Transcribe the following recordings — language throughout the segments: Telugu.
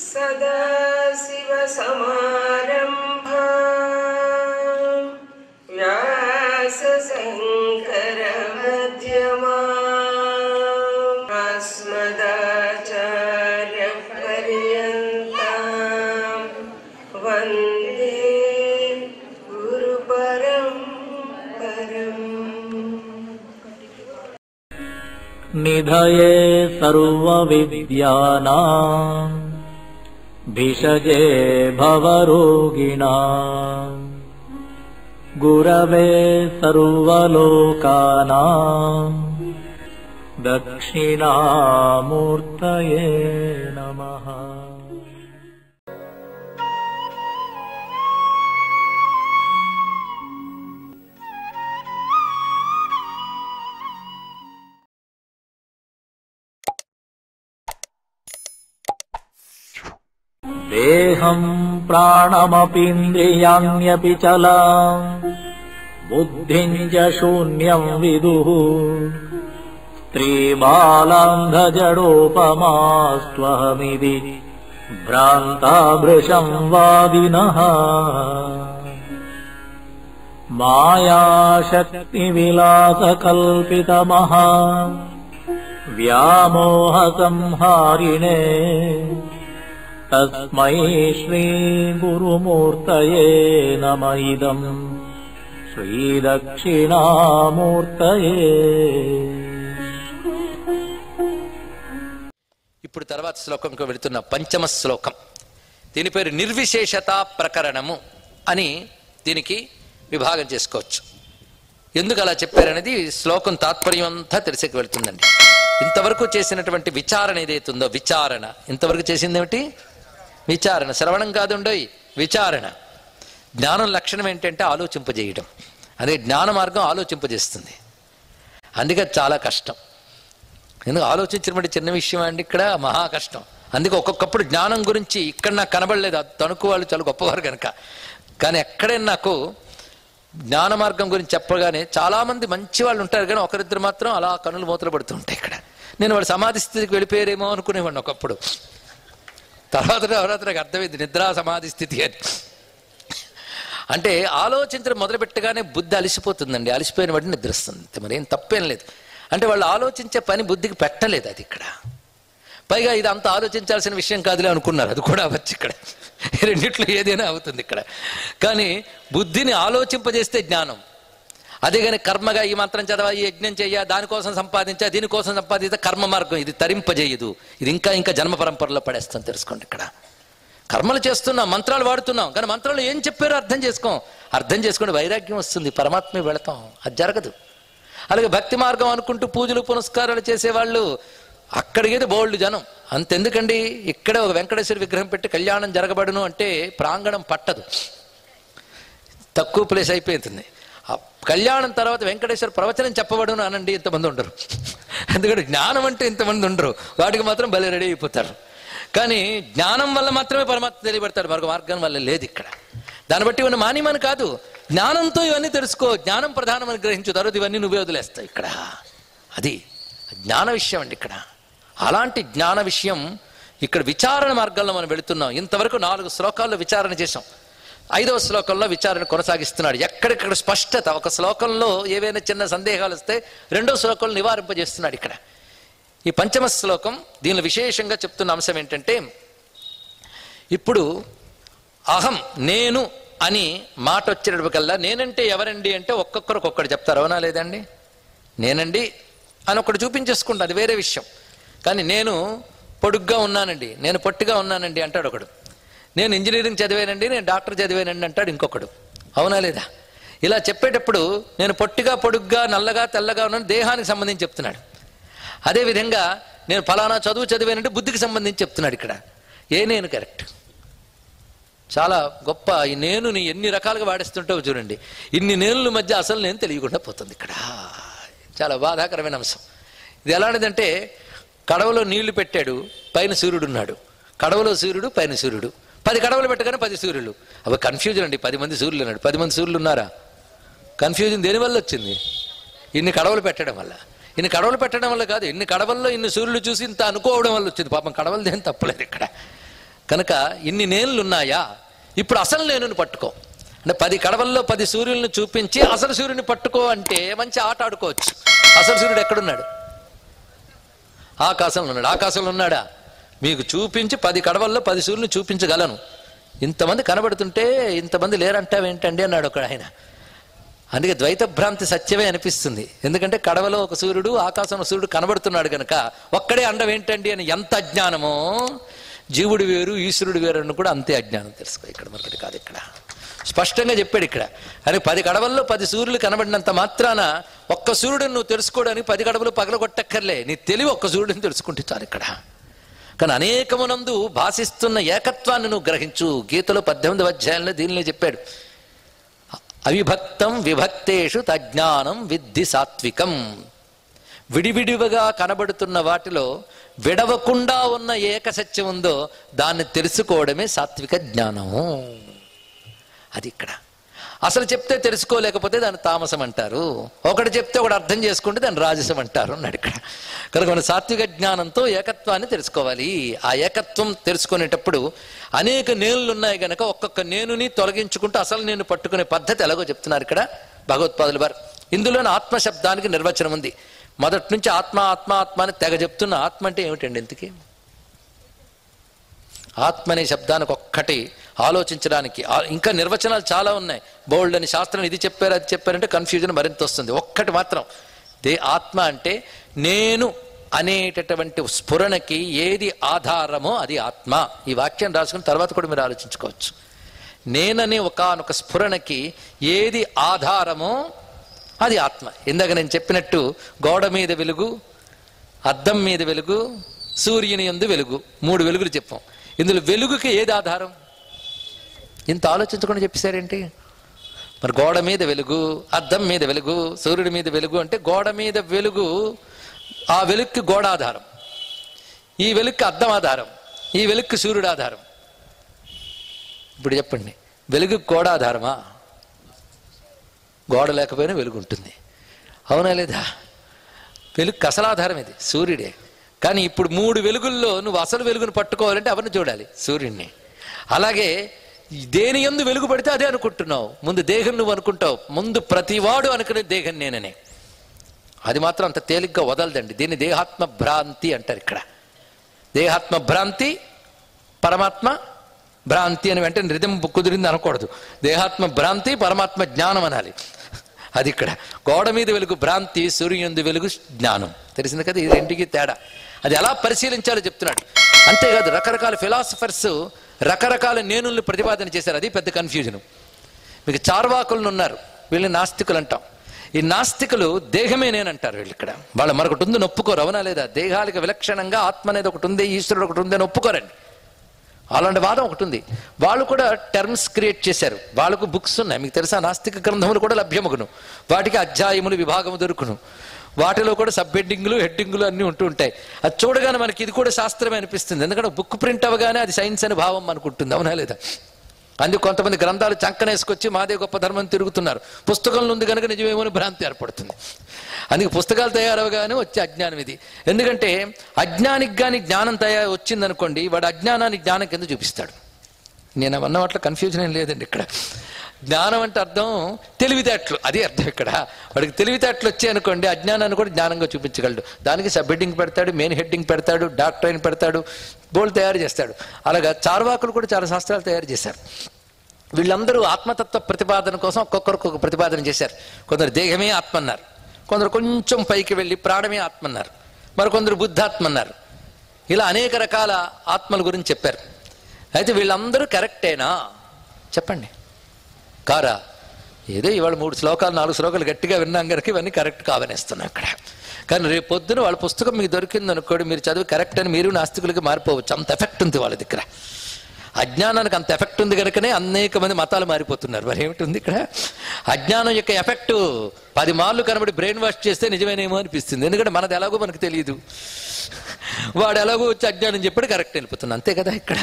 सदाशिवसमारम्भां व्यासशङ्करमध्यमाम् अस्मदाचार्यपर्यन्तां वन्दे गुरुपरम्पराम्। निधये सर्वविद्यानां भिषजे भवरोगिणां गुरवे सर्वलोकानां दक्षिणामूर्तये नमः। देहं प्राणमपीन्द्रियाण्यपि चलां बुद्धिं च शून्यं विदुः स्त्रीबालान्धजडोपमास्त्वहमिति भ्रान्ताभृशं वादिनः। मायाशक्तिविलासकल्पितमः व्यामोहसंहारिणे तस्मै श्रीगुरुमूर्तये नमः। इदं శ్రీదక్షిణామూర్తయే। ఇప్పుడు తర్వాత శ్లోకంకి వెళుతున్న పంచమ శ్లోకం, దీని పేరు నిర్విశేషత ప్రకరణము అని దీనికి విభాగం చేసుకోవచ్చు. ఎందుకు అలా చెప్పారనేది శ్లోకం తాత్పర్యం అంతా తెలిసేకి వెళుతుందండి. ఇంతవరకు చేసినటువంటి విచారణ ఏదైతుందో, విచారణ ఇంతవరకు చేసిందేమిటి? విచారణ. శ్రవణం కాదుండోయ్, విచారణ. జ్ఞానం లక్షణం ఏంటంటే ఆలోచింపజేయడం. అదే జ్ఞాన మార్గం ఆలోచింపజేస్తుంది. అందుకే చాలా కష్టం. ఎందుకు ఆలోచించడం చిన్న విషయం అండి, ఇక్కడ మహా కష్టం. అందుకే ఒక్కొక్కప్పుడు జ్ఞానం గురించి ఇక్కడ నాకు కనబడలేదు, తణుకు వాళ్ళు చాలా గొప్పవారు కనుక. కానీ ఎక్కడైనా నాకు జ్ఞాన మార్గం గురించి చెప్పగానే చాలామంది మంచి వాళ్ళు ఉంటారు, కానీ ఒకరిద్దరు మాత్రం అలా కనులు మూతలు పడుతూ ఉంటాయి. ఇక్కడ నేను వాడు సమాధి స్థితికి వెళ్ళిపోయారేమో అనుకునేవాడిని ఒకప్పుడు. తర్వాత నాకు అర్థమైంది నిద్రా సమాధి స్థితి అని. అంటే ఆలోచించడం మొదలుపెట్టగానే బుద్ధి అలిసిపోతుందండి. అలిసిపోయిన వాటిని నిద్రిస్తుంది, మరేం తప్పేం లేదు. అంటే వాళ్ళు ఆలోచించే పని బుద్ధికి పెట్టలేదు అది ఇక్కడ. పైగా ఇది అంత ఆలోచించాల్సిన విషయం కాదులే అనుకున్నారు, అది కూడా అవ్వచ్చు ఇక్కడ. రెండిట్లో ఏదైనా అవుతుంది ఇక్కడ. కానీ బుద్ధిని ఆలోచింపజేస్తే జ్ఞానం. అదే కానీ కర్మగా ఈ మంత్రం చదవా, ఈ యజ్ఞం చెయ్య, దానికోసం సంపాదించా, దీనికోసం సంపాదించా, కర్మ మార్గం ఇది తరింపజేయదు. ఇది ఇంకా జన్మ పరంపరలో పడేస్తాం. తెలుసుకోండి, ఇక్కడ కర్మలు చేస్తున్నాం, మంత్రాలు వాడుతున్నాం, కానీ మంత్రాలు ఏం చెప్పారో అర్థం చేసుకొని వైరాగ్యం వస్తుంది, పరమాత్మే వెళతాం. అది జరగదు. అలాగే భక్తి మార్గం అనుకుంటూ పూజలు పునస్కారాలు చేసేవాళ్ళు అక్కడికి బోల్డ్ జనం. అంతెందుకండి, ఇక్కడే ఒక వెంకటేశ్వర విగ్రహం పెట్టి కళ్యాణం జరగబడును అంటే ప్రాంగణం పట్టదు, తక్కువ ప్లేస్ అయిపోతుంది. కళ్యాణం తర్వాత వెంకటేశ్వర ప్రవచనం చెప్పబడును అనండి, ఇంతమంది ఉండరు. ఎందుకంటే జ్ఞానం అంటే ఇంతమంది ఉండరు, వాటికి మాత్రం భలే రెడీ అయిపోతారు. కానీ జ్ఞానం వల్ల మాత్రమే పరమాత్మ తెలియబడతాడు, మరొక మార్గం వల్ల లేదు ఇక్కడ. దాన్ని బట్టి ఇవన్నీ మానిమని కాదు, జ్ఞానంతో ఇవన్నీ తెలుసుకో, జ్ఞానం ప్రధానమని గ్రహించు, తర్వాత ఇవన్నీ నువ్వే వదిలేస్తావు ఇక్కడ. అది జ్ఞాన విషయం అండి ఇక్కడ. అలాంటి జ్ఞాన విషయం ఇక్కడ విచారణ మార్గంలో మనం వెళుతున్నాం. ఇంతవరకు 4 శ్లోకాల్లో విచారణ చేసాం. 5వ శ్లోకంలో విచారణ కొనసాగిస్తున్నాడు. ఎక్కడెక్కడ స్పష్టత, ఒక శ్లోకంలో ఏవైనా చిన్న సందేహాలు వస్తే 2వ శ్లోకంలో నివారింపజేస్తున్నాడు ఇక్కడ. ఈ పంచమ శ్లోకం దీనిలో విశేషంగా చెప్తున్న అంశం ఏంటంటే, ఇప్పుడు అహం నేను అని మాట వచ్చేటప్పటికల్లా నేనంటే ఎవరండి అంటే ఒక్కొక్కరు ఒక్కొక్కటి చెప్తారు, అవునా లేదండి? నేనండి అని ఒకటి చూపించేసుకుంటా, అది వేరే విషయం. కానీ నేను పొడుగ్గా ఉన్నానండి, నేను పొట్టిగా ఉన్నానండి అంటాడు ఒకడు. నేను ఇంజనీరింగ్ చదివానండి, నేను డాక్టర్ చదివానండి అంటాడు ఇంకొకడు, అవునా లేదా? ఇలా చెప్పేటప్పుడు నేను పొట్టిగా పొడుగ్గా నల్లగా తెల్లగా ఉన్నాను దేహానికి సంబంధించి చెప్తున్నాడు. అదేవిధంగా నేను ఫలానా చదువు చదివానంటే బుద్ధికి సంబంధించి చెప్తున్నాడు ఇక్కడ. నేను కరెక్ట్. చాలా గొప్ప ఈ నేనుని ఎన్ని రకాలుగా వాడేస్తుంటావు చూడండి. ఇన్ని నేనుల మధ్య అసలు నేను తెలియకుండా పోతుంది ఇక్కడ. చాలా బాధాకరమైన అంశం. ఇది ఎలాంటిదంటే, కడవలో నీళ్లు పెట్టాడు, పైన సూర్యుడు ఉన్నాడు. కడవలో సూర్యుడు, పైన సూర్యుడు. 10 కడవలు పెట్టగానే 10 సూర్యులు. అవి కన్ఫ్యూజన్ అండి. 10 మంది సూర్యులు ఉన్నాడు, 10 మంది సూర్యులు ఉన్నారా? కన్ఫ్యూజన్ దేనివల్ల వచ్చింది? ఇన్ని కడవలు పెట్టడం వల్ల. ఇన్ని కడవలు పెట్టడం వల్ల కాదు, ఇన్ని కడవల్లో ఇన్ని సూర్యులు చూసి ఇంత అనుకోవడం వల్ల వచ్చింది. పాపం కడవలు దేని తప్పలేదు ఇక్కడ. కనుక ఇన్ని నేనులు ఉన్నాయా, ఇప్పుడు అసలు నేనుని పట్టుకో అంటే 10 కడవల్లో 10 సూర్యులను చూపించి అసలు సూర్యుని పట్టుకో అంటే మంచి ఆట ఆడుకోవచ్చు. అసలు సూర్యుడు ఎక్కడున్నాడు? ఆకాశంలో ఉన్నాడు. ఆకాశంలో ఉన్నాడా? మీకు చూపించి 10 కడవల్లో 10 సూర్యులను చూపించగలను. ఇంతమంది కనబడుతుంటే ఇంతమంది లేరంటావేంటండి అన్నాడు ఒక ఆయన. అందుకే ద్వైత భ్రాంతి సత్యమే అనిపిస్తుంది. ఎందుకంటే కడవలో ఒక సూర్యుడు, ఆకాశంలో సూర్యుడు కనబడుతున్నాడు కనుక ఒక్కడే అండం ఏంటండి అని ఎంత అజ్ఞానమో. జీవుడు వేరు ఈశ్వరుడు వేరు అని కూడా అంతే అజ్ఞానం. తెలుసుకో, ఇక్కడ మరొకటి కాదు, ఇక్కడ స్పష్టంగా చెప్పాడు. ఇక్కడ అని 10 కడవల్లో 10 సూర్యులు కనబడినంత మాత్రాన ఒక్క సూర్యుడిని నువ్వు తెలుసుకోవడానికి 10 కడవలు పగలగొట్టక్కర్లే. నీ తెలివి ఒక్క సూర్యుడిని తెలుసుకుంటే చాలు. ఇక్కడ కానీ అనేకమునందు భాషిస్తున్న ఏకత్వాన్ని నువ్వు గ్రహించు. గీతలో 18వ అధ్యాయంలో దీనినే చెప్పాడు. అవిభక్తం విభక్తేషు తజ్ఞానం విద్ధి సాత్వికం. విడివిడివిగా కనబడుతున్న వాటిలో విడవకుండా ఉన్న ఏకసత్యం ఉందో దాన్ని తెలుసుకోవడమే సాత్విక జ్ఞానము. అది ఇక్కడ అసలు చెప్తే తెలుసుకోలేకపోతే దాన్ని తామసం అంటారు. ఒకటి చెప్తే ఒకటి అర్థం చేసుకుంటే దాన్ని రాజసం అంటారు అన్నాడు ఇక్కడ. కనుక మన సాత్విక జ్ఞానంతో ఏకత్వాన్ని తెలుసుకోవాలి. ఆ ఏకత్వం తెలుసుకునేటప్పుడు అనేక నేనులు ఉన్నాయి కనుక ఒక్కొక్క నేనుని తొలగించుకుంటూ అసలు నేను పట్టుకునే పద్ధతి ఎలాగో చెప్తున్నారు ఇక్కడ భగవత్పాదులు వారు. ఇందులోని ఆత్మశబ్దానికి నిర్వచనం ఉంది. మొదటి నుంచి ఆత్మ ఆత్మ ఆత్మ అని తెగ చెప్తున్న ఆత్మ అంటే ఏమిటండి? ఇంతకీ ఆత్మ అనే శబ్దానికి ఒక్కటి ఆలోచించడానికి ఇంకా నిర్వచనాలు చాలా ఉన్నాయి. బోల్డ్ అని శాస్త్రం ఇది చెప్పారు అది చెప్పారంటే కన్ఫ్యూజన్ మరింత వస్తుంది. ఒక్కటి మాత్రం ఆత్మ అంటే నేను అనేటటువంటి స్ఫురణకి ఏది ఆధారమో అది ఆత్మ. ఈ వాక్యం రాసుకున్న తర్వాత కూడా మీరు ఆలోచించుకోవచ్చు. నేననే ఒకానొక స్ఫురణకి ఏది ఆధారమో అది ఆత్మ. ఇందాక నేను చెప్పినట్టు గోడ మీద వెలుగు, అద్దం మీద వెలుగు, సూర్యుని యందు వెలుగు, 3 వెలుగులు చెప్పాం. ఇందులో వెలుగుకి ఏది ఆధారం? ఇంత ఆలోచించకుండా చెప్పేశారేంటి? మరి గోడ మీద వెలుగు, అద్దం మీద వెలుగు, సూర్యుడి మీద వెలుగు అంటే గోడ మీద వెలుగు, ఆ వెలుగుకి గోడ ఆధారం, ఈ వెలుగుకి అద్దం ఆధారం, ఈ వెలుగుకి సూర్యుడు ఆధారం. ఇప్పుడు చెప్పండి, వెలుగు గోడ ఆధారమా? గోడ లేకపోయినా వెలుగు ఉంటుంది, అవునా లేదా? వెలుగుకి అసలు ఆధారం ఇది సూర్యుడే. కానీ ఇప్పుడు 3 వెలుగుల్లో నువ్వు అసలు వెలుగును పట్టుకోవాలంటే ఎవరిని చూడాలి? సూర్యుడిని. అలాగే దేని యందు వెలుగు పడితే అదే అనుకుంటున్నావు. ముందు దేహం నువ్వు అనుకుంటావు, ముందు ప్రతివాడు అనుకునే దేహం నేననే. అది మాత్రం అంత తేలిగ్గా వదలదండి. దీన్ని దేహాత్మ భ్రాంతి అంటారు. ఇక్కడ దేహాత్మ భ్రాంతి, పరమాత్మ భ్రాంతి అని వెంటనే రిధం కుదిరింది అనకూడదు. దేహాత్మ భ్రాంతి, పరమాత్మ జ్ఞానం అనాలి. అది ఇక్కడ గోడ మీద వెలుగు భ్రాంతి, సూర్యుని వెలుగు జ్ఞానం. తెలిసింది కదా, ఇది రెంటికి తేడా. అది ఎలా పరిశీలించాలో చెప్తున్నాడు. అంతేకాదు రకరకాల ఫిలాసఫర్స్ రకరకాల నేనుల్ని ప్రతిపాదన చేశారు. అది పెద్ద కన్ఫ్యూజన్. మీకు చార్వాకులను ఉన్నారు, వీళ్ళని నాస్తికులు అంటాం. ఈ నాస్తికులు దేహమే నేనంటారు. వీళ్ళు ఇక్కడ వాళ్ళ మరొకటి ఉందని ఒప్పుకోరు, అవునా లేదా? దేహాలకు విలక్షణంగా ఆత్మ అనేది ఒకటి ఉంది, ఈశ్వరుడు ఒకటి ఉంది అని ఒప్పుకోరండి. అలాంటి వాదం ఒకటి ఉంది. వాళ్ళు కూడా టర్మ్స్ క్రియేట్ చేశారు. వాళ్ళకు బుక్స్ ఉన్నాయి, మీకు తెలుసా? నాస్తిక గ్రంథములు కూడా లభ్యమగును, వాటికి అధ్యాయములు విభాగము దొరుకును, వాటిలో కూడా సబ్ హెడ్డింగ్లు హెడ్డింగ్లు అన్నీ ఉంటూ ఉంటాయి. అది చూడగానే మనకి ఇది కూడా శాస్త్రమే అనిపిస్తుంది. ఎందుకంటే బుక్ ప్రింట్ అవ్వగానే అది సైన్స్ అని భావం అనుకుంటుంది, అవునా లేదా? అందుకు కొంతమంది గ్రంథాలు చంకనేసుకొచ్చి మాదే గొప్ప ధర్మం తిరుగుతున్నారు. పుస్తకంలో ఉంది కనుక నిజమేమో భ్రాంతి ఏర్పడుతుంది. అందుకే పుస్తకాలు తయారవగానే వచ్చే అజ్ఞానం ఇది. ఎందుకంటే అజ్ఞానికి కానీ జ్ఞానం వచ్చిందనుకోండి, వాడు అజ్ఞానానికి జ్ఞానం కింద చూపిస్తాడు. నేను అన్న వాటిలో కన్ఫ్యూజన్ ఏం లేదండి. ఇక్కడ జ్ఞానం అంటే అర్థం తెలివితేటలు, అదే అర్థం. ఇక్కడ వాడికి తెలివితేటలు వచ్చాయనుకోండి, అజ్ఞానాన్ని కూడా జ్ఞానంగా చూపించగలడు. దానికి సబ్ హెడ్డింగ్ పెడతాడు, మెయిన్ హెడ్డింగ్ పెడతాడు, డాక్టరైన్ పెడతాడు, బోల్డ్ తయారు చేస్తాడు. అలాగా చార్వాకులు కూడా చాలా శాస్త్రాలు తయారు చేశారు. వీళ్ళందరూ ఆత్మతత్వ ప్రతిపాదన కోసం ఒక్కొక్కరికి ఒక ప్రతిపాదన చేశారు. కొందరు దేహమే ఆత్మ అన్నారు, కొందరు కొంచెం పైకి వెళ్ళి ప్రాణమే ఆత్మ అన్నారు, మరికొందరు బుద్ధాత్మ అన్నారు. ఇలా అనేక రకాల ఆత్మల గురించి చెప్పారు. అయితే వీళ్ళందరూ కరెక్టేనా చెప్పండి? కారా? ఏదో ఇవాళ 3 శ్లోకాలు 4 శ్లోకాలు గట్టిగా విన్నాం కనుక ఇవన్నీ కరెక్ట్ కావనేస్తున్నాం అక్కడ. కానీ రేపు పొద్దున వాళ్ళ పుస్తకం మీకు దొరికింది అనుకోండి, మీరు చదివి కరెక్ట్ అని మీరు నాస్తికులకి మారిపోవచ్చు. అంత ఎఫెక్ట్ ఉంది వాళ్ళ దగ్గర. అజ్ఞానానికి అంత ఎఫెక్ట్ ఉంది కనుకనే అనేక మంది మతాలు మారిపోతున్నారు. మరి ఏమిటి ఇక్కడ? అజ్ఞానం యొక్క ఎఫెక్ట్ 10 మార్లు కనబడి బ్రెయిన్ వాష్ చేస్తే నిజమేనేమో అనిపిస్తుంది. ఎందుకంటే మనది ఎలాగో మనకు తెలియదు, వాడు ఎలాగో వచ్చి అజ్ఞానం చెప్పాడు కరెక్ట్ వెళ్ళిపోతుంది, అంతే కదా ఇక్కడ.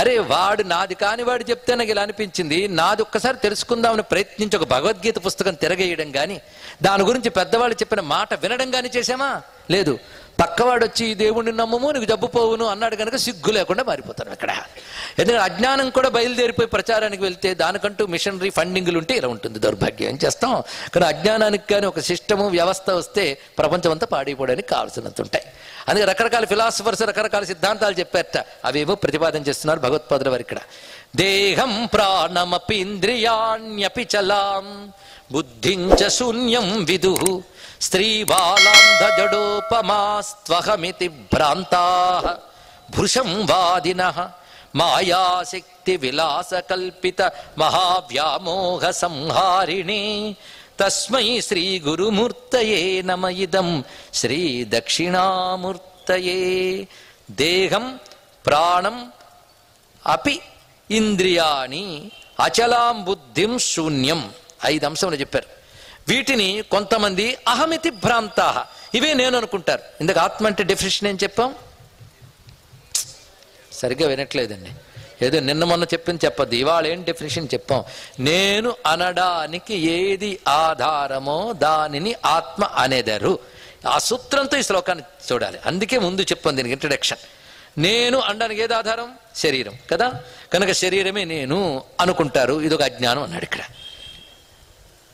అరే వాడు నాది కాని వాడు చెప్తే నాకు ఇలా అనిపించింది, నాది ఒక్కసారి తెలుసుకుందామని ప్రయత్నించి ఒక భగవద్గీత పుస్తకం తిరగేయడం కానీ, దాని గురించి పెద్దవాళ్ళు చెప్పిన మాట వినడం కానీ చేసామా? లేదు. పక్కవాడు వచ్చి ఈ దేవుడిని నమ్మము నీకు జబ్బు పోవును అన్నాడు కనుక సిగ్గు లేకుండా మారిపోతాను ఇక్కడ. ఎందుకంటే అజ్ఞానం కూడా బయలుదేరిపోయి ప్రచారానికి వెళ్తే దానికంటూ మిషనరీ ఫండింగ్లు ఉంటే ఇలా ఉంటుంది. దౌర్భాగ్యం ఏం చేస్తాం. కానీ అజ్ఞానానికి కానీ ఒక సిస్టము వ్యవస్థ వస్తే ప్రపంచం అంతా పాడైపోవడానికి కావాల్సినంత ఉంటాయి. అందుకే రకరకాల ఫిలాసఫర్స్ రకరకాల సిద్ధాంతాలు చెప్పారట, అవేమో ప్రతిపాదన చేస్తున్నారు భగవత్పాదుల వారు ఇక్కడ. దేహం ప్రాణమపి ఇంద్రియాణ్యపి చలాం బుద్ధించ శూన్యం విదుః స్త్రీబాలాంధ జడోపమాస్త్వహమితి భ్రాంతాః భృశం వాదినః మాయాశక్తి విలాస కల్పిత మహావ్యామోహ సంహారిణే తస్మై శ్రీ గురుమూర్తయే నమ ఇదం శ్రీ దక్షిణామూర్తయే. దేహం ప్రాణం అపి ఇంద్రియాణి అచలాం బుద్ధిం శూన్యం, 5 అంశములు చెప్పారు. వీటిని కొంతమంది అహమితి భ్రాంతాః, ఇవే నేను అనుకుంటారు. ఇందుకు ఆత్మ అంటే డెఫినేషన్ ఏం చెప్పాం? సరిగ్గా వినట్లేదండి. ఏదో నిన్న మొన్న చెప్పింది చెప్పద్దు, ఇవాళ ఏం డెఫినేషన్ చెప్పాం. నేను అనడానికి ఏది ఆధారమో దానిని ఆత్మ అనేదారు. ఆ సూత్రంతో ఈ శ్లోకాన్ని చూడాలి. అందుకే ముందు చెప్పాను దీనికి ఇంట్రడక్షన్. నేను అనడానికి ఏది ఆధారం? శరీరం కదా. కనుక శరీరమే నేను అనుకుంటారు, ఇదొక అజ్ఞానం అన్నాడు ఇక్కడ.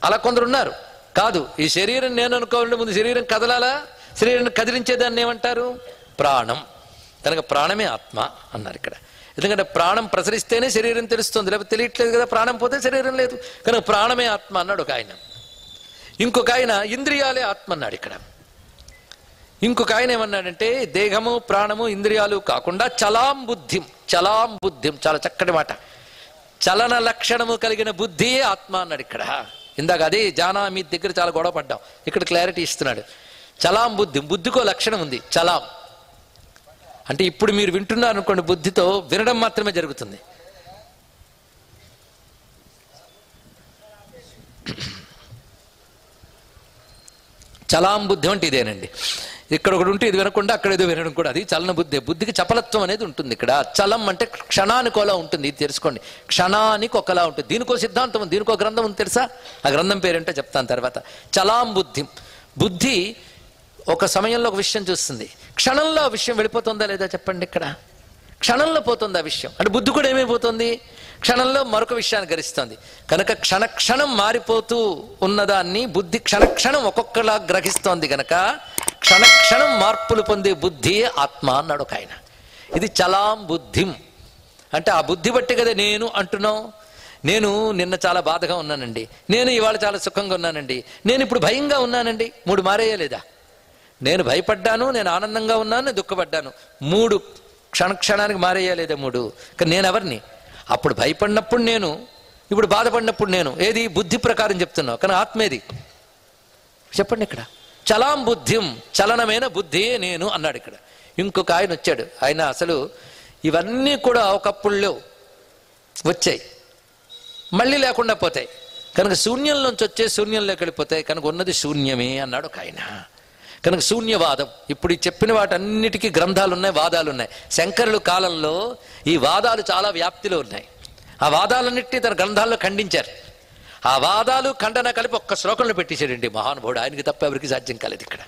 అలా కొందరు ఉన్నారు. కాదు, ఈ శరీరం నేను అనుకోవాలంటే ముందు శరీరం కదలాలా? శరీరాన్ని కదిలించేదాన్ని ఏమంటారు? ప్రాణం. కనుక ప్రాణమే ఆత్మ అన్నారు ఇక్కడ. ఎందుకంటే ప్రాణం ప్రసరిస్తేనే శరీరం తెలుస్తుంది, లేకపోతే తెలియట్లేదు కదా. ప్రాణం పోతే శరీరం లేదు. కనుక ప్రాణమే ఆత్మ అన్నాడు ఒక ఆయన. ఇంకొక ఆయన ఇంద్రియాలే ఆత్మ అన్నాడు ఇక్కడ. ఇంకొక ఆయన ఏమన్నాడంటే దేహము ప్రాణము ఇంద్రియాలు కాకుండా చలాం బుద్ధిం, చలాం బుద్ధిం, చాలా చక్కటి మాట. చలన లక్షణము కలిగిన బుద్ధియే ఆత్మ అన్నాడు ఇక్కడ. ఇందాక అదే జానా మీ దగ్గర చాలా గొడవ పడ్డాం, ఇక్కడ క్లారిటీ ఇస్తున్నాడు. చలాం బుద్ధి, బుద్ధికో లక్షణం ఉంది చలాం అంటే. ఇప్పుడు మీరు వింటున్నారు అనుకోండి, బుద్ధితో వినడం మాత్రమే జరుగుతుంది. చలాం బుద్ధి అంటే ఇదేనండి. ఇక్కడ ఒకటి ఉంటే ఇది వినకుండా అక్కడ ఏదో వినడం కూడా, అది చలన బుద్ధి. బుద్ధికి చపలత్వం అనేది ఉంటుంది ఇక్కడ. చలం అంటే క్షణానికి ఒకలా ఉంటుంది, ఇది తెలుసుకోండి. క్షణానికి ఒకలా ఉంటుంది. దీనికో సిద్ధాంతం ఉంది, దీనికో గ్రంథం ఉంది తెలుసా? ఆ గ్రంథం పేరేంటో చెప్తాను తర్వాత. చలాం బుద్ధి, బుద్ధి ఒక సమయంలో ఒక విషయం చూస్తుంది, క్షణంలో ఆ విషయం వెళ్ళిపోతుందా లేదా చెప్పండి. ఇక్కడ క్షణంలో పోతుంది ఆ విషయం. అంటే బుద్ధి కూడా ఏమైపోతుంది? క్షణంలో మరొక విషయాన్ని గ్రహిస్తుంది. కనుక క్షణక్షణం మారిపోతూ ఉన్నదాన్ని బుద్ధి క్షణక్షణం ఒక్కొక్కలా గ్రహిస్తోంది. కనుక క్షణక్షణం మార్పులు పొందే బుద్ధియే ఆత్మ అన్నాడు ఒక ఆయన. ఇది చలాం బుద్ధిం అంటే ఆ బుద్ధి బట్టి కదా నేను అంటున్నావు. నేను నిన్న చాలా బాధగా ఉన్నానండి, నేను ఇవాళ చాలా సుఖంగా ఉన్నానండి, నేను ఇప్పుడు భయంగా ఉన్నానండి. 3 మారేయలేదా? నేను భయపడ్డాను, నేను ఆనందంగా ఉన్నాను, నేను దుఃఖపడ్డాను. 3 క్షణక్షణానికి మారేయలేదా? 3. కానీ నేను ఎవరిని? అప్పుడు భయపడినప్పుడు నేను, ఇప్పుడు బాధపడినప్పుడు నేను. ఏది? బుద్ధి ప్రకారం చెప్తున్నావు. కానీ ఆత్మేది చెప్పండి ఇక్కడ. చలాం బుద్ధిం, చలనమైన బుద్ధియే నేను అన్నాడు ఇక్కడ. ఇంకొక ఆయన వచ్చాడు, ఆయన అసలు ఇవన్నీ కూడా ఒకప్పుడులో వచ్చాయి, మళ్ళీ లేకుండా పోతాయి. కనుక శూన్యంలోంచి వచ్చే శూన్యంలోకి వెళ్ళిపోతాయి. కనుక ఉన్నది శూన్యమే అన్నాడు ఒక ఆయన. కనుక శూన్యవాదం. ఇప్పుడు ఈ చెప్పిన వాటన్నిటికీ గ్రంథాలు ఉన్నాయి, వాదాలు ఉన్నాయి. శంకరుల కాలంలో ఈ వాదాలు చాలా వ్యాప్తిలో ఉన్నాయి. ఆ వాదాలన్నిటినీ తన గ్రంథాల్లో ఖండించారు. ఆ వాదాలు ఖండన కలిపి ఒక్క శ్లోకంలో పెట్టేశాడండి మహానుభావుడు. ఆయనకి తప్ప ఎవరికి సాధ్యం కాలేదు. ఇక్కడ